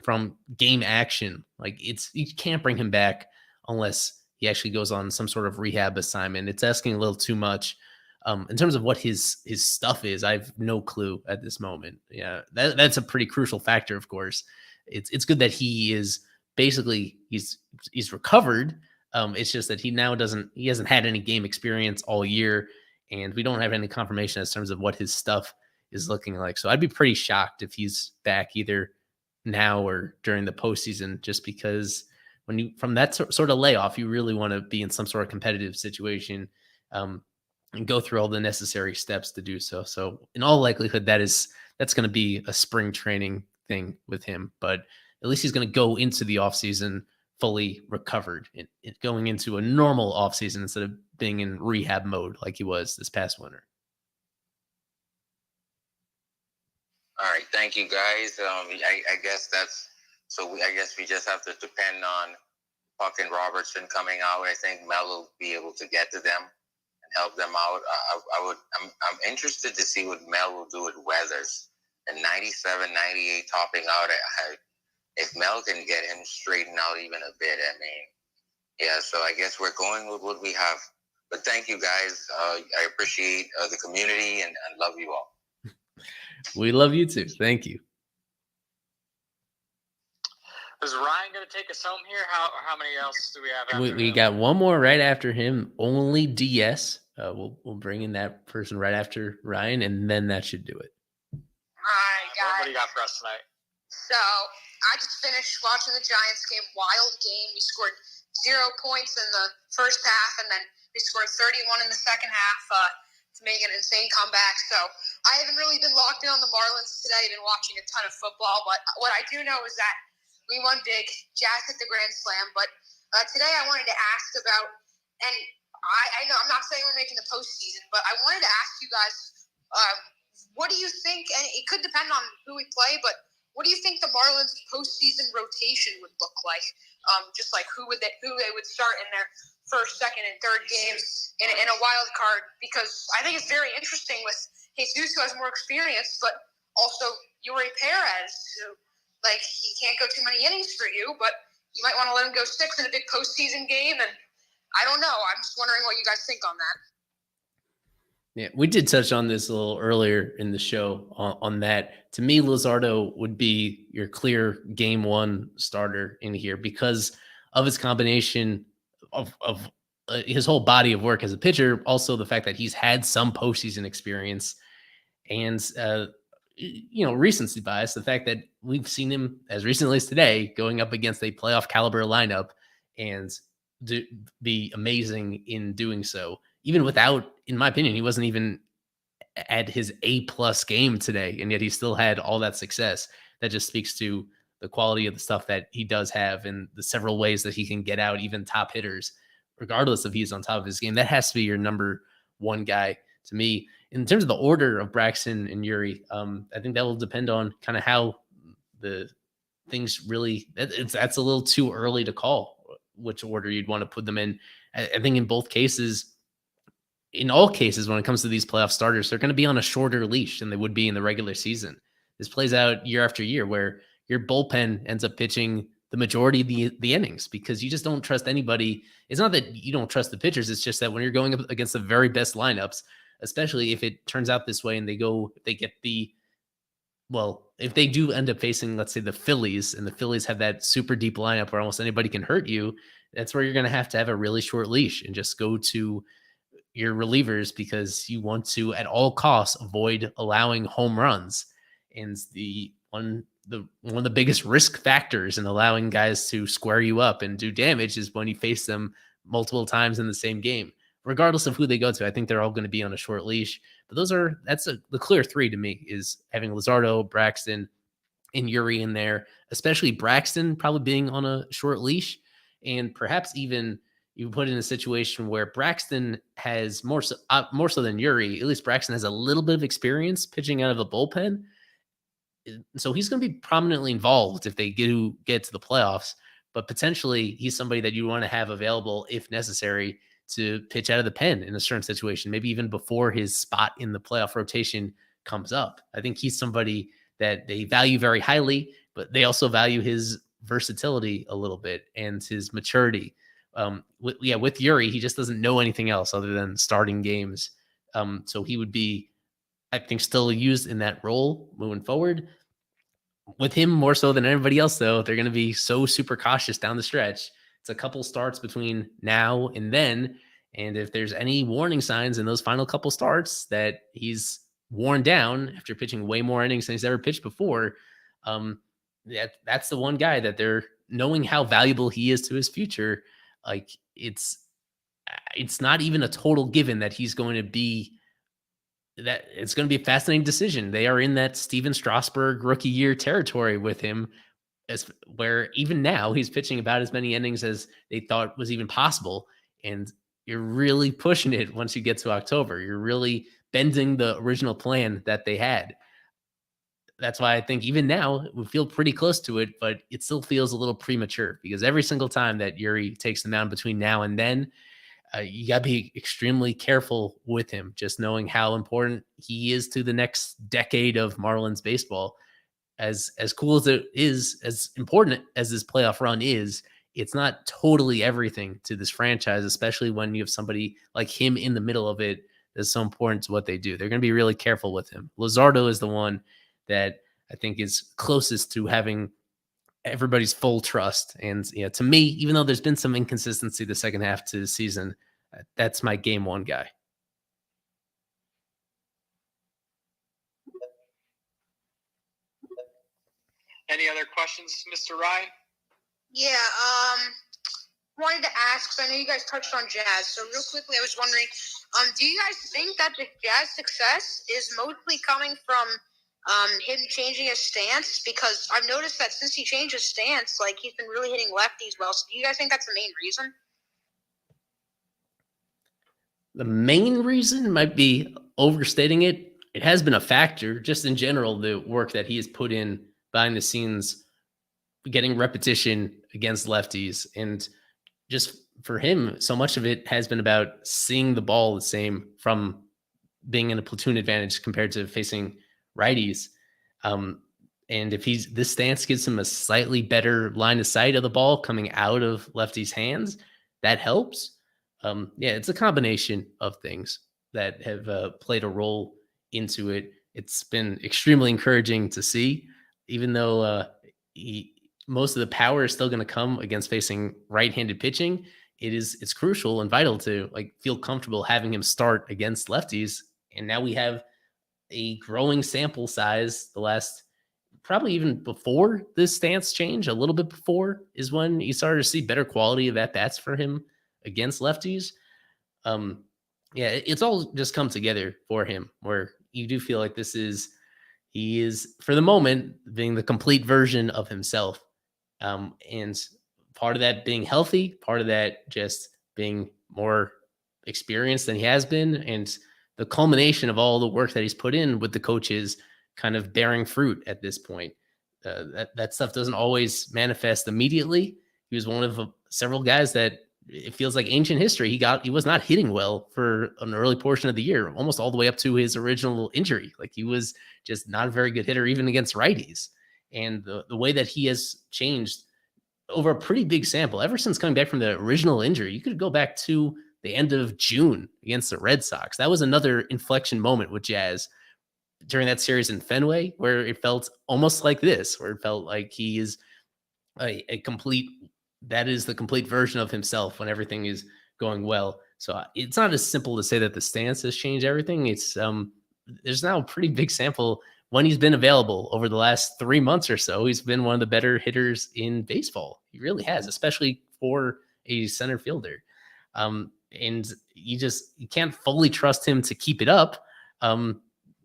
from game action. Like, you can't bring him back unless he actually goes on some sort of rehab assignment. It's asking a little too much. In terms of what his stuff is, I have no clue at this moment. Yeah, that's a pretty crucial factor, of course. It's good that he is basically he's recovered. It's just that he hasn't had any game experience all year, and we don't have any confirmation in terms of what his stuff is looking like. So I'd be pretty shocked if he's back either now or during the postseason, just because when you from that sort of layoff, you really want to be in some sort of competitive situation and go through all the necessary steps to do so. So in all likelihood, that's going to be a spring training thing with him, but at least he's going to go into the offseason fully recovered and going into a normal offseason instead of being in rehab mode like he was this past winter. All right, thank you guys. I guess I guess we just have to depend on Puck and Robertson coming out. I think Mel will be able to get to them and help them out. I'm interested to see what Mel will do with Weathers and 97, 98 topping out. If Mel can get him straightened out even a bit, I mean, yeah. So I guess we're going with what we have. But thank you guys. I appreciate the community and love you all. We love you too. Thank you. Is Ryan going to take us home here? How many else do we have after We got one more right after him, only DS. We'll bring in that person right after Ryan, and then that should do it. Hi, guys. What do you got for us tonight? So, I just finished watching the Giants game. Wild game. We scored 0 points in the first half, and then we scored 31 in the second half to make an insane comeback. So, I haven't really been locked in on the Marlins today. I've been watching a ton of football, but what I do know is that we won big. Jazz hit the grand slam. But today I wanted to ask about, and I know I'm not saying we're making the postseason, but I wanted to ask you guys, what do you think, and it could depend on who we play, but what do you think the Marlins postseason rotation would look like? Just like who they would start in their first, second, and third games in a wild card, because I think it's very interesting with Jesus, who has more experience, but also Yuri Perez, who, like, he can't go too many innings for you, but you might want to let him go 6 in a big postseason game. And I don't know. I'm just wondering what you guys think on that. Yeah, we did touch on this a little earlier in the show on that. To me, Luzardo would be your clear game one starter in here because of his combination of his whole body of work as a pitcher. Also, the fact that he's had some postseason experience and, recency bias, the fact that we've seen him as recently as today going up against a playoff caliber lineup and be amazing in doing so, even without, in my opinion, he wasn't even at his A+ game today, and yet he still had all that success. That just speaks to the quality of the stuff that he does have and the several ways that he can get out even top hitters, regardless if he's on top of his game. That has to be your number one guy to me. In terms of the order of Braxton and Yuri, I think that will depend on kind of how the things really, that's a little too early to call which order you'd want to put them in I think in all cases, when it comes to these playoff starters, they're going to be on a shorter leash than they would be in the regular season. This plays out year after year where your bullpen ends up pitching the majority of the innings because you just don't trust anybody. It's not that you don't trust the pitchers. It's just that when you're going up against the very best lineups, especially if it turns out this way and if they do end up facing, let's say, the Phillies, and the Phillies have that super deep lineup where almost anybody can hurt you, that's where you're going to have a really short leash and just go to your relievers because you want to, at all costs, avoid allowing home runs. And one of the biggest risk factors in allowing guys to square you up and do damage is when you face them multiple times in the same game. Regardless of who they go to, I think they're all going to be on a short leash. But the clear three to me is having Luzardo, Braxton, and Yuri in there, especially Braxton probably being on a short leash. And perhaps even you put in a situation where Braxton has more so than Yuri, at least Braxton has a little bit of experience pitching out of a bullpen. So he's going to be prominently involved if they get to the playoffs, but potentially he's somebody that you want to have available if necessary to pitch out of the pen in a certain situation, maybe even before his spot in the playoff rotation comes up. I think he's somebody that they value very highly, but they also value his versatility a little bit and his maturity. With Yuri, he just doesn't know anything else other than starting games. So he would be, I think, still used in that role moving forward. With him more so than everybody else, though, they're going to be so super cautious down the stretch. It's a couple starts between now and then. And if there's any warning signs in those final couple starts that he's worn down after pitching way more innings than he's ever pitched before, that's the one guy that they're knowing how valuable he is to his future. Like it's not even a total given that he's going to be that it's going to be a fascinating decision. They are in that Steven Strasburg rookie year territory with him, where even now he's pitching about as many innings as they thought was even possible. And you're really pushing it once you get to October. You're really bending the original plan that they had. That's why I think even now we feel pretty close to it, but it still feels a little premature because every single time that Yuri takes the mound between now and then, you got to be extremely careful with him, just knowing how important he is to the next decade of Marlins baseball. As cool as it is, as important as this playoff run is, it's not totally everything to this franchise, especially when you have somebody like him in the middle of it that's so important to what they do. They're going to be really careful with him. Luzardo is the one that I think is closest to having everybody's full trust. And to me, even though there's been some inconsistency the second half to the season, that's my game one guy. Any other questions, Mr. Ryan? Yeah, wanted to ask, because I know you guys touched on Jazz, so real quickly I was wondering, do you guys think that the Jazz success is mostly coming from him changing his stance? Because I've noticed that since he changed his stance, like, he's been really hitting lefties well. So do you guys think that's the main reason? The main reason might be overstating it. It has been a factor, just in general, the work that he has put in behind the scenes, getting repetition against lefties. And just for him, so much of it has been about seeing the ball the same from being in a platoon advantage compared to facing righties. And if this stance gives him a slightly better line of sight of the ball coming out of lefties' hands, that helps. It's a combination of things that have played a role into it. It's been extremely encouraging to see, even though most of the power is still going to come against facing right-handed pitching. It's crucial and vital to feel comfortable having him start against lefties. And now we have a growing sample size. The last, probably even before this stance change, a little bit before, is when you started to see better quality of at-bats for him against lefties. It's all just come together for him, where you do feel like he is, for the moment, being the complete version of himself. And part of that being healthy, part of that just being more experienced than he has been, and the culmination of all the work that he's put in with the coaches kind of bearing fruit at this point. That stuff doesn't always manifest immediately. He was one of several guys that it feels like ancient history. He was not hitting well for an early portion of the year, almost all the way up to his original injury. Like he was just not a very good hitter, even against righties. And the way that he has changed over a pretty big sample, ever since coming back from the original injury, you could go back to the end of June against the Red Sox. That was another inflection moment with Jazz during that series in Fenway, where it felt almost like this, where it felt like he is a complete, that is the complete version of himself when everything is going well. So it's not as simple to say that the stance has changed everything. It's there's now a pretty big sample when he's been available over the last 3 months or so. He's been one of the better hitters in baseball. He really has, especially for a center fielder. And you can't fully trust him to keep it up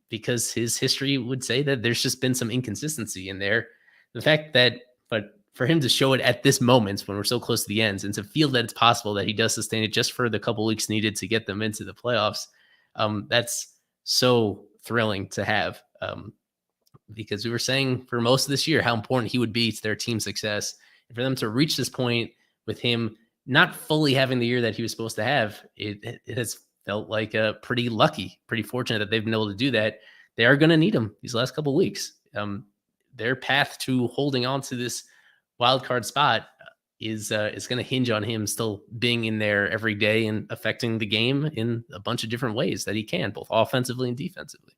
because his history would say that there's just been some inconsistency in there. The fact that, but for him to show it at this moment when we're so close to the ends and to feel that it's possible that he does sustain it just for the couple weeks needed to get them into the playoffs, that's so thrilling to have. Because we were saying for most of this year how important he would be to their team success. And for them to reach this point with him not fully having the year that he was supposed to have, it has felt like pretty lucky, pretty fortunate that they've been able to do that. They are going to need him these last couple of weeks. Their path to holding on to this wild card spot is going to hinge on him still being in there every day and affecting the game in a bunch of different ways that he can, both offensively and defensively.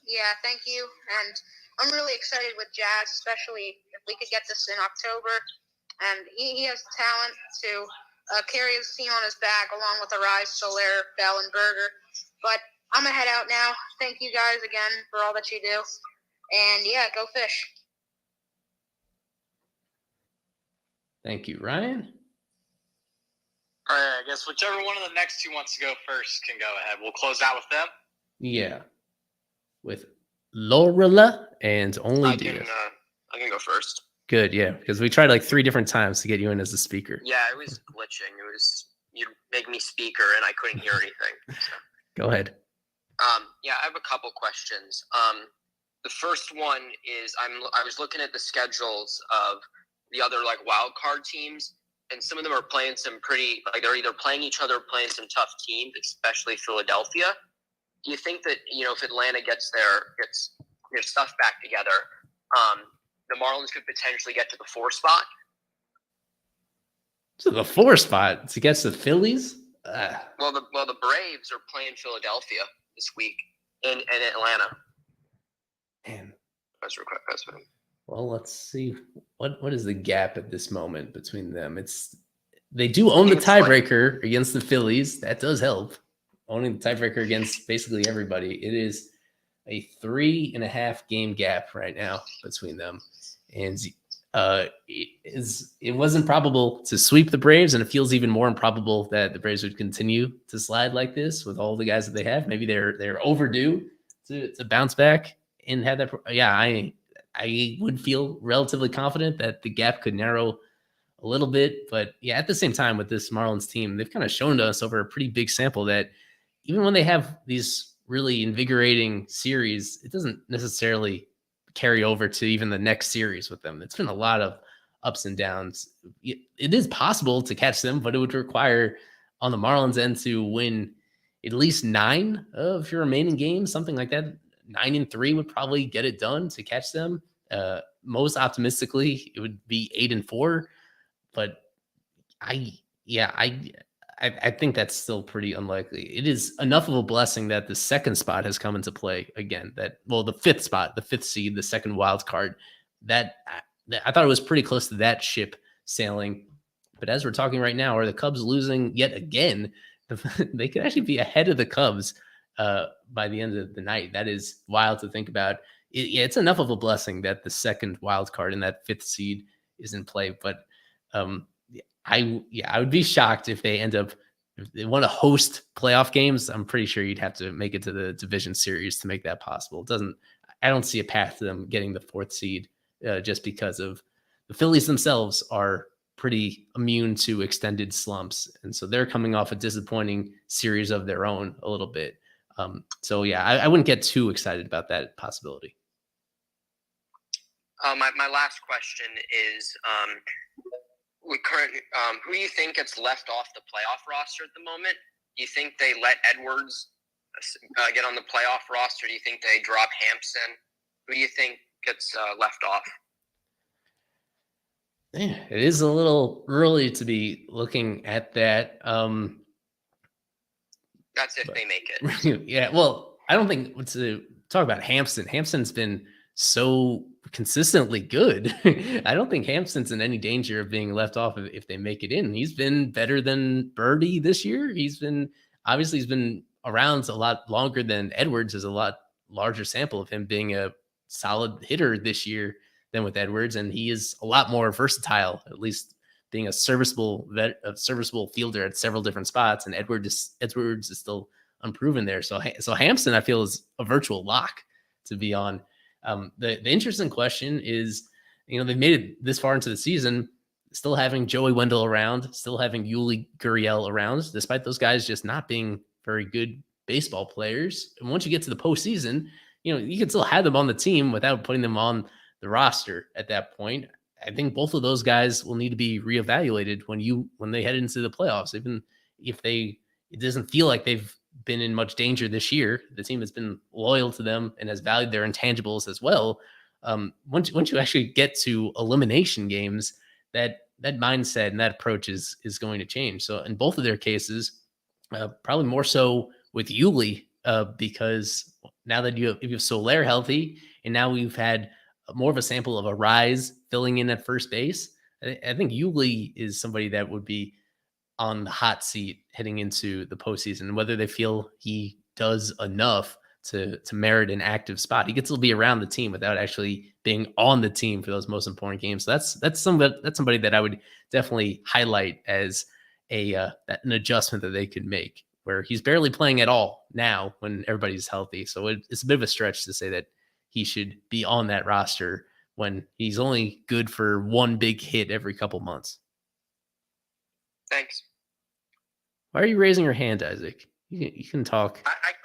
Yeah, thank you. And I'm really excited with Jazz, especially if we could get this in October. And he has talent to carry his team on his back, along with Arise, Soler, Bell, and Berger. But I'm going to head out now. Thank you guys again for all that you do. And, yeah, go Fish. Thank you, Ryan. All right, I guess whichever one of the next two wants to go first can go ahead. We'll close out with them. Yeah. With Lorela and only Diaz. I can go first. Good, yeah, because we tried like 3 different times to get you in as a speaker. Yeah, it was glitching. You'd make me speaker, and I couldn't hear anything. So. Go ahead. Yeah, I have a couple questions. The first one is I was looking at the schedules of the other like wild card teams, and some of them are playing some pretty like they're either playing each other or playing some tough teams, especially Philadelphia. Do you think that if Atlanta gets their stuff back together, the Marlins could potentially get to the 4 spot? So the 4 spot to get the Phillies? Well, the Braves are playing Philadelphia this week in Atlanta. Man. That's real quick. That's fine. Well, let's see. What is the gap at this moment between them? They do own the tiebreaker against the Phillies. That does help. Owning the tiebreaker against basically everybody. It is a 3.5 game gap right now between them. And it was improbable to sweep the Braves, and it feels even more improbable that the Braves would continue to slide like this with all the guys that they have. Maybe they're overdue to bounce back and have that. Yeah, I would feel relatively confident that the gap could narrow a little bit. But yeah, at the same time with this Marlins team, they've kind of shown to us over a pretty big sample that even when they have these really invigorating series, it doesn't necessarily carry over to even the next series with them. It's been a lot of ups and downs. It is possible to catch them, but it would require on the Marlins end to win at least 9 of your remaining games, something like that. 9-3 would probably get it done to catch them. Most optimistically, it would be 8-4, but I think that's still pretty unlikely. It is enough of a blessing that the 2nd spot has come into play again. The 5th spot, the 5th seed, the 2nd wild card. That I thought it was pretty close to that ship sailing. But as we're talking right now, are the Cubs losing yet again? They could actually be ahead of the Cubs by the end of the night. That is wild to think about. It's enough of a blessing that the 2nd wild card and that 5th seed is in play. But I would be shocked if they if they want to host playoff games. I'm pretty sure you'd have to make it to the division series to make that possible. I don't see a path to them getting the 4th seed just because of the Phillies themselves are pretty immune to extended slumps. And so they're coming off a disappointing series of their own a little bit. So yeah, I wouldn't get too excited about that possibility. My last question is, who do you think gets left off the playoff roster at the moment? Do you think they let Edwards get on the playoff roster? Do you think they drop Hampson? Who do you think gets left off? Yeah, it is a little early to be looking at that. That's if they make it. Yeah, well, I don't think to talk about Hampson. Hampson's been so consistently good. I don't think Hampson's in any danger of being left off if they make it in. He's been better than Birdie this year. He's been around a lot longer than Edwards. Is a lot larger sample of him being a solid hitter this year than with Edwards, and he is a lot more versatile, at least being a serviceable fielder at several different spots. And Edwards is still unproven there. So Hampson, I feel, is a virtual lock to be on. The interesting question is, they've made it this far into the season, still having Joey Wendell around, still having Yuli Gurriel around, despite those guys just not being very good baseball players. And once you get to the postseason, you can still have them on the team without putting them on the roster at that point. I think both of those guys will need to be reevaluated when they head into the playoffs. Even if it doesn't feel like they've been in much danger this year, the team has been loyal to them and has valued their intangibles as well. Once you actually get to elimination games, that mindset and that approach is going to change. So in both of their cases, probably more so with Yuli, because now that you have Soler healthy, and now we've had more of a sample of a Rise filling in at first base, I think Yuli is somebody that would be on the hot seat heading into the postseason, whether they feel he does enough to merit an active spot. He gets to be around the team without actually being on the team for those most important games. So that's somebody that I would definitely highlight as an adjustment that they could make, where he's barely playing at all now when everybody's healthy. So it's a bit of a stretch to say that he should be on that roster when he's only good for one big hit every couple months. Thanks. Why are you raising your hand, Isaac? You can talk. I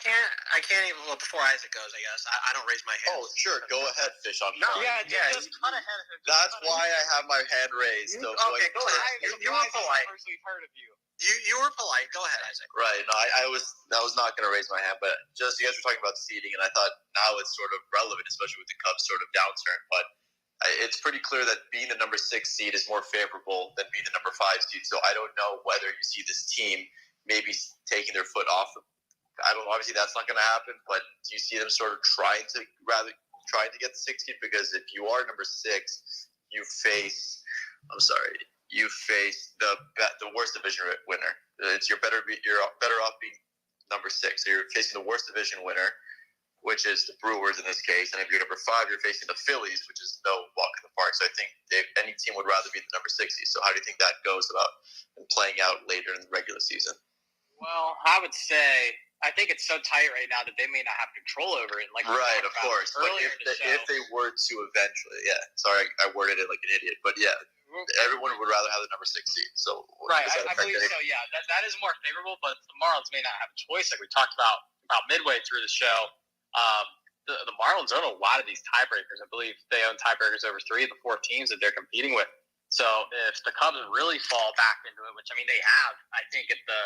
can't even. Well, before Isaac goes, I guess I don't raise my hand. Oh, sure. Go ahead, Fish. I'm No, fine. yeah. Just cut ahead of him. That's why I have my hand raised. Okay, go ahead. You were polite. Personally heard of you. You were polite. Go ahead, Isaac. Right. No, I was not going to raise my hand, but just you guys were talking about seeding, and I thought now it's sort of relevant, especially with the Cubs' sort of downturn. But it's pretty clear that being the number 6 seed is more favorable than being the number 5 seed. So I don't know whether you see this team maybe taking their foot off. I don't know. Obviously, that's not going to happen. But do you see them sort of trying to get the 6 seed? Because if you are number 6, you face the worst division winner. You're better off being number 6. So you're facing the worst division winner, which is the Brewers in this case. And if you're number 5, you're facing the Phillies, which is no walk in the park. So I think any team would rather be the number 6 seed. So how do you think that goes about playing out later in the regular season? Well, I would say I think it's so tight right now that they may not have control over it. Like right, of course. But if they were to eventually, sorry, I worded it like an idiot, but yeah, everyone would rather have the number 6 seed. So right, I believe so. Yeah, that is more favorable. But the Marlins may not have a choice, like we talked about midway through the show. The Marlins own a lot of these tiebreakers. I believe they own tiebreakers over 3 of the 4 teams that they're competing with. So if the Cubs really fall back into it, which I mean they have, I think if the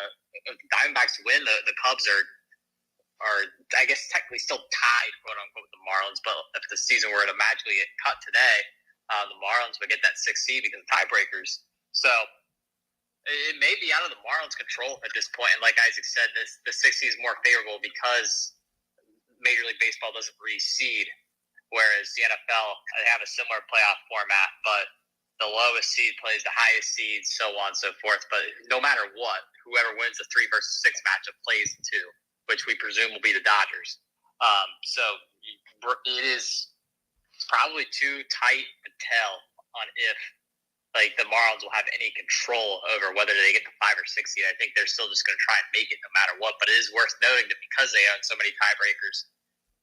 Diamondbacks win, the Cubs are I guess technically still tied, quote unquote, with the Marlins. But if the season were to magically get cut today, the Marlins would get that 6 seed because of tiebreakers. So it may be out of the Marlins' control at this point. And like Isaac said, the 6 seed is more favorable because Major League Baseball doesn't reseed, whereas the NFL, they have a similar playoff format, but the lowest seed plays the highest seed, so on and so forth. But no matter what, whoever wins the 3 versus 6 matchup plays the 2, which we presume will be the Dodgers. So it is probably too tight to tell on if like the Marlins will have any control over whether they get the 5 or 6 seed. I think they're still just going to try and make it no matter what. But it is worth noting that because they own so many tiebreakers,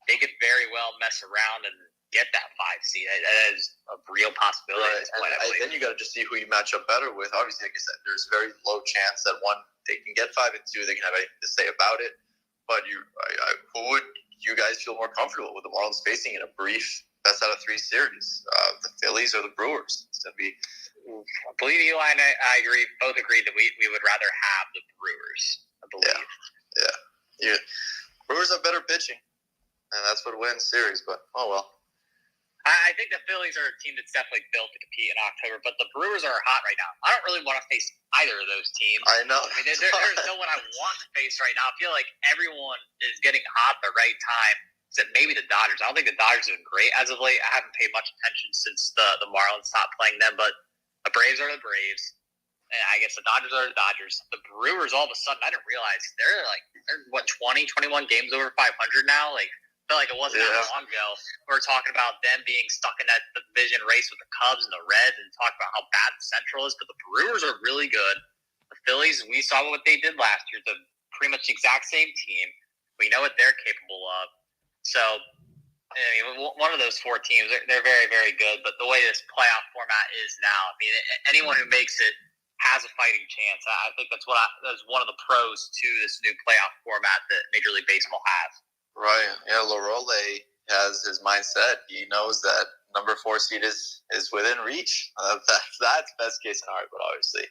they could very well mess around and get that 5 seed. That is a real possibility. Right. And then you got to just see who you match up better with. Obviously, like I said, there's very low chance that they can get 5 and 2. They can have anything to say about it. But who would you guys feel more comfortable with the Marlins facing in a brief best out of 3 series? The Phillies or the Brewers? It's going to be I believe Eli and I agree. Both agreed that we would rather have the Brewers. I believe. Yeah. Brewers have better pitching, and that's what wins series. But oh well. I think the Phillies are a team that's definitely built to compete in October, but the Brewers are hot right now. I don't really want to face either of those teams. I know. I mean, there's no one I want to face right now. I feel like everyone is getting hot at the right time, except maybe the Dodgers. I don't think the Dodgers have been great as of late. I haven't paid much attention since the Marlins stopped playing them, but the Braves are the Braves. And I guess the Dodgers are the Dodgers. The Brewers, all of a sudden, I didn't realize they're 20, 21 games over 500 now? Like, I feel like it wasn't that long ago. We were talking about them being stuck in that division race with the Cubs and the Reds and talking about how bad the Central is. But the Brewers are really good. The Phillies, we saw what they did last year. They're pretty much the exact same team. We know what they're capable of. So, I mean, one of those four teams, they're very, very good. But the way this playoff format is now, I mean, anyone who makes it has a fighting chance. I think that's one of the pros to this new playoff format that Major League Baseball has. Right. Yeah, Lorole has his mindset. He knows that number 4 seed is within reach. That's best case scenario, but obviously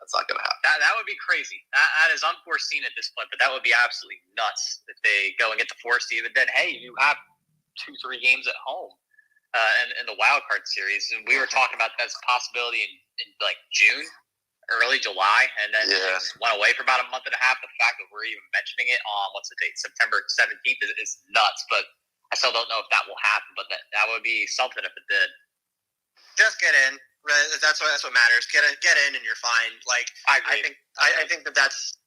that's not going to happen. That would be crazy. That is unforeseen at this point, but that would be absolutely nuts if they go and get the 4 seed. But then, hey, you have 2-3 games at home in the wild card series, and we were talking about that's a possibility in like June. Early July, and then it just went away for about a month and a half. The fact that we're even mentioning it on what's the date, September 17th, is nuts. But I still don't know if that will happen. But that would be something if it did. Just get in. Right? That's what matters. Get in, and you're fine. Like I think that's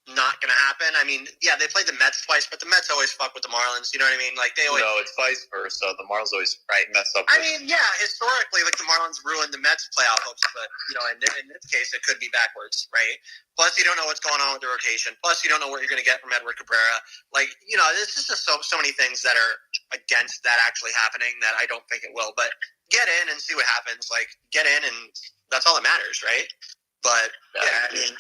not going to happen. I mean, yeah, they played the Mets twice, but the Mets always fuck with the Marlins. You know what I mean? Like they always. No, it's vice versa. The Marlins always mess up. I mean, yeah, historically, like the Marlins ruined the Mets' playoff hopes, but in this case, it could be backwards, right? Plus, you don't know what's going on with the rotation. Plus, you don't know what you're going to get from Edward Cabrera. Like, there's just so many things that are against that actually happening that I don't think it will. But get in and see what happens. Like, get in, and that's all that matters, right? But yeah, I mean,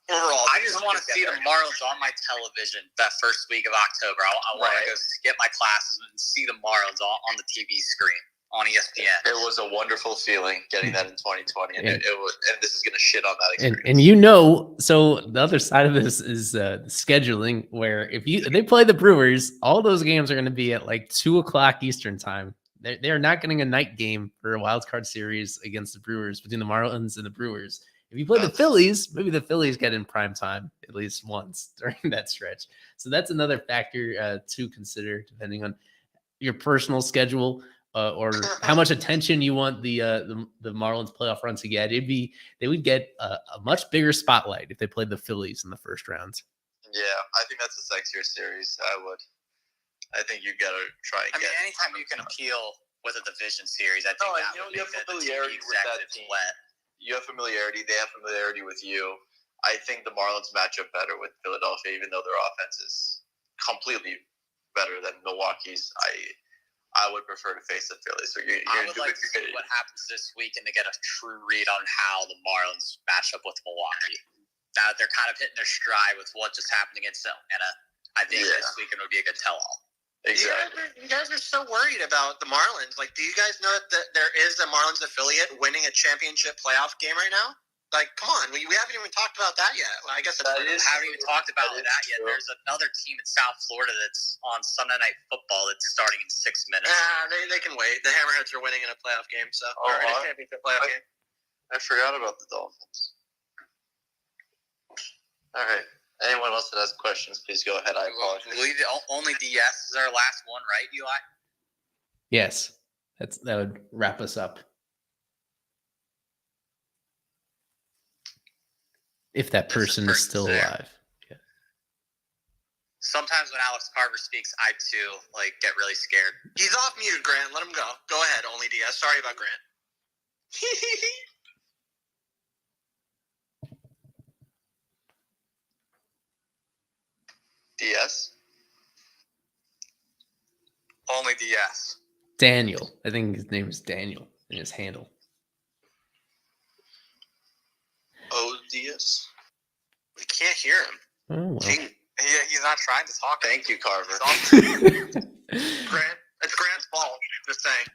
Overall, I just want to see the Marlins on my television that first week of October. I want to go skip my classes and see the Marlins on the TV screen on ESPN. It was a wonderful feeling getting that in 2020, and it was. And this is going to shit on that experience. And so the other side of this is scheduling, where if they play the Brewers, all those games are going to be at like 2:00 Eastern time. They're not getting a night game for a wild card series against the Brewers between the Marlins and the Brewers. If you play the Phillies, maybe the Phillies get in prime time at least once during that stretch. So that's another factor to consider, depending on your personal schedule or how much attention you want the Marlins playoff run to get. They would get a much bigger spotlight if they played the Phillies in the first rounds. Yeah, I think that's a sexier series. I think you got to try. I mean, anytime you can appeal with a division series, I think you have familiarity with that team. You have familiarity. They have familiarity with you. I think the Marlins match up better with Philadelphia, even though their offense is completely better than Milwaukee's. I would prefer to face the Phillies. So I would like to see what happens this week and to get a true read on how the Marlins match up with Milwaukee. Now that they're kind of hitting their stride with what just happened against Atlanta, I think this weekend would be a good tell-all. Exactly. You guys are so worried about the Marlins. Like, do you guys know that there is a Marlins affiliate winning a championship playoff game right now? Like, come on, we haven't even talked about that yet. Well, I guess we haven't even talked about that yet. True. There's another team in South Florida that's on Sunday Night Football that's starting in 6 minutes. They can wait. The Hammerheads are winning in a playoff game, so or in a championship playoff game. I forgot about the Dolphins. All right. Anyone else that has questions, please go ahead. I apologize. Only DS is our last one, right, Eli? Yes, that would wrap us up. If that person is still alive. Yeah. Sometimes when Alex Carver speaks, I too get really scared. He's off mute, Grant. Let him go. Go ahead, only DS. Sorry about Grant. DS? Only DS. Daniel. I think his name is Daniel in his handle. ODS? We can't hear him. Oh, well. He's not trying to talk. Thank you, Carver. Grant, it's Grant's fault. Just saying.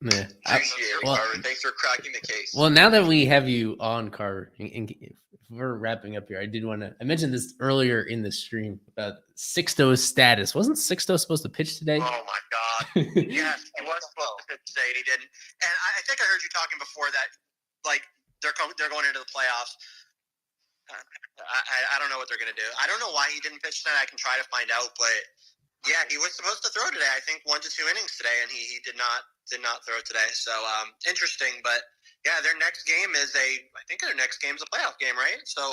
Yeah. Appreciate it, Carver. Thanks for cracking the case. Well, now that we have you on, Carver, and if we're wrapping up here, I mentioned this earlier in the stream about Sixto's status. Wasn't Sixto supposed to pitch today? Oh my God! Yes, he was supposed to pitch today, and he didn't. And I think I heard you talking before that, like they're going into the playoffs. I don't know what they're going to do. I don't know why he didn't pitch tonight. I can try to find out, but yeah, he was supposed to throw today. I think 1 to 2 innings today, and he did not throw today. So interesting, but yeah, their next game is a playoff game, right? So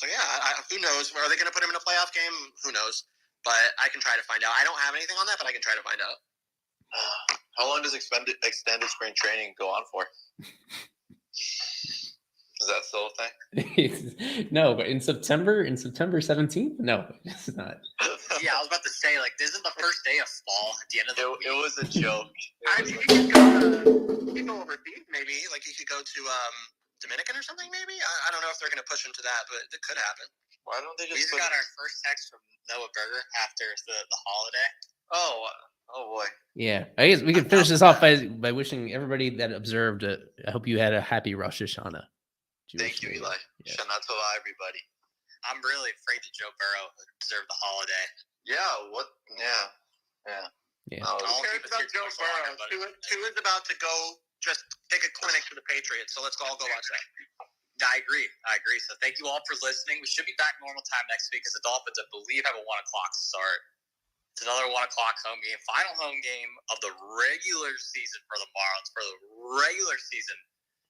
yeah, who knows? Are they going to put him in a playoff game? Who knows? But I can try to find out. I don't have anything on that, but I can try to find out. How long does extended spring training go on for? Is that still a thing? No, but in September 17th? No, it's not. Yeah, I was about to say, like, isn't the first day of fall at the end of the week? It was a joke. I mean, you could go overseas, maybe. Like, you could go to Dominican or something, maybe. I don't know if they're going to push into that, but it could happen. Why don't they We just just got our first text from Noah Berger after the holiday. Oh boy. Yeah, I guess we can finish this off by wishing everybody that observed. I hope you had a happy Rosh Hashanah. Thank you, Eli. Yeah. Shana Tova, everybody. I'm really afraid that Joe Burrow deserved the holiday. Yeah. What? Yeah. Yeah. Who cares about Joe Burrow? Tua is about to go just take a clinic for the Patriots, so let's all go watch that. I agree. So thank you all for listening. We should be back normal time next week because the Dolphins, I believe, have a 1 o'clock start. It's another 1 o'clock home game, final home game of the regular season for the Marlins. For the regular season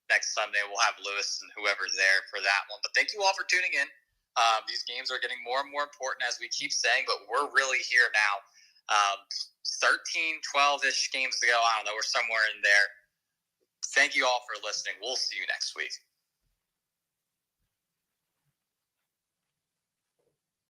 next Sunday, we'll have Lewis and whoever's there for that one. But thank you all for tuning in. These games are getting more and more important, as we keep saying, but we're really here now. 13, 12-ish games to go. I don't know. We're somewhere in there. Thank you all for listening. We'll see you next week.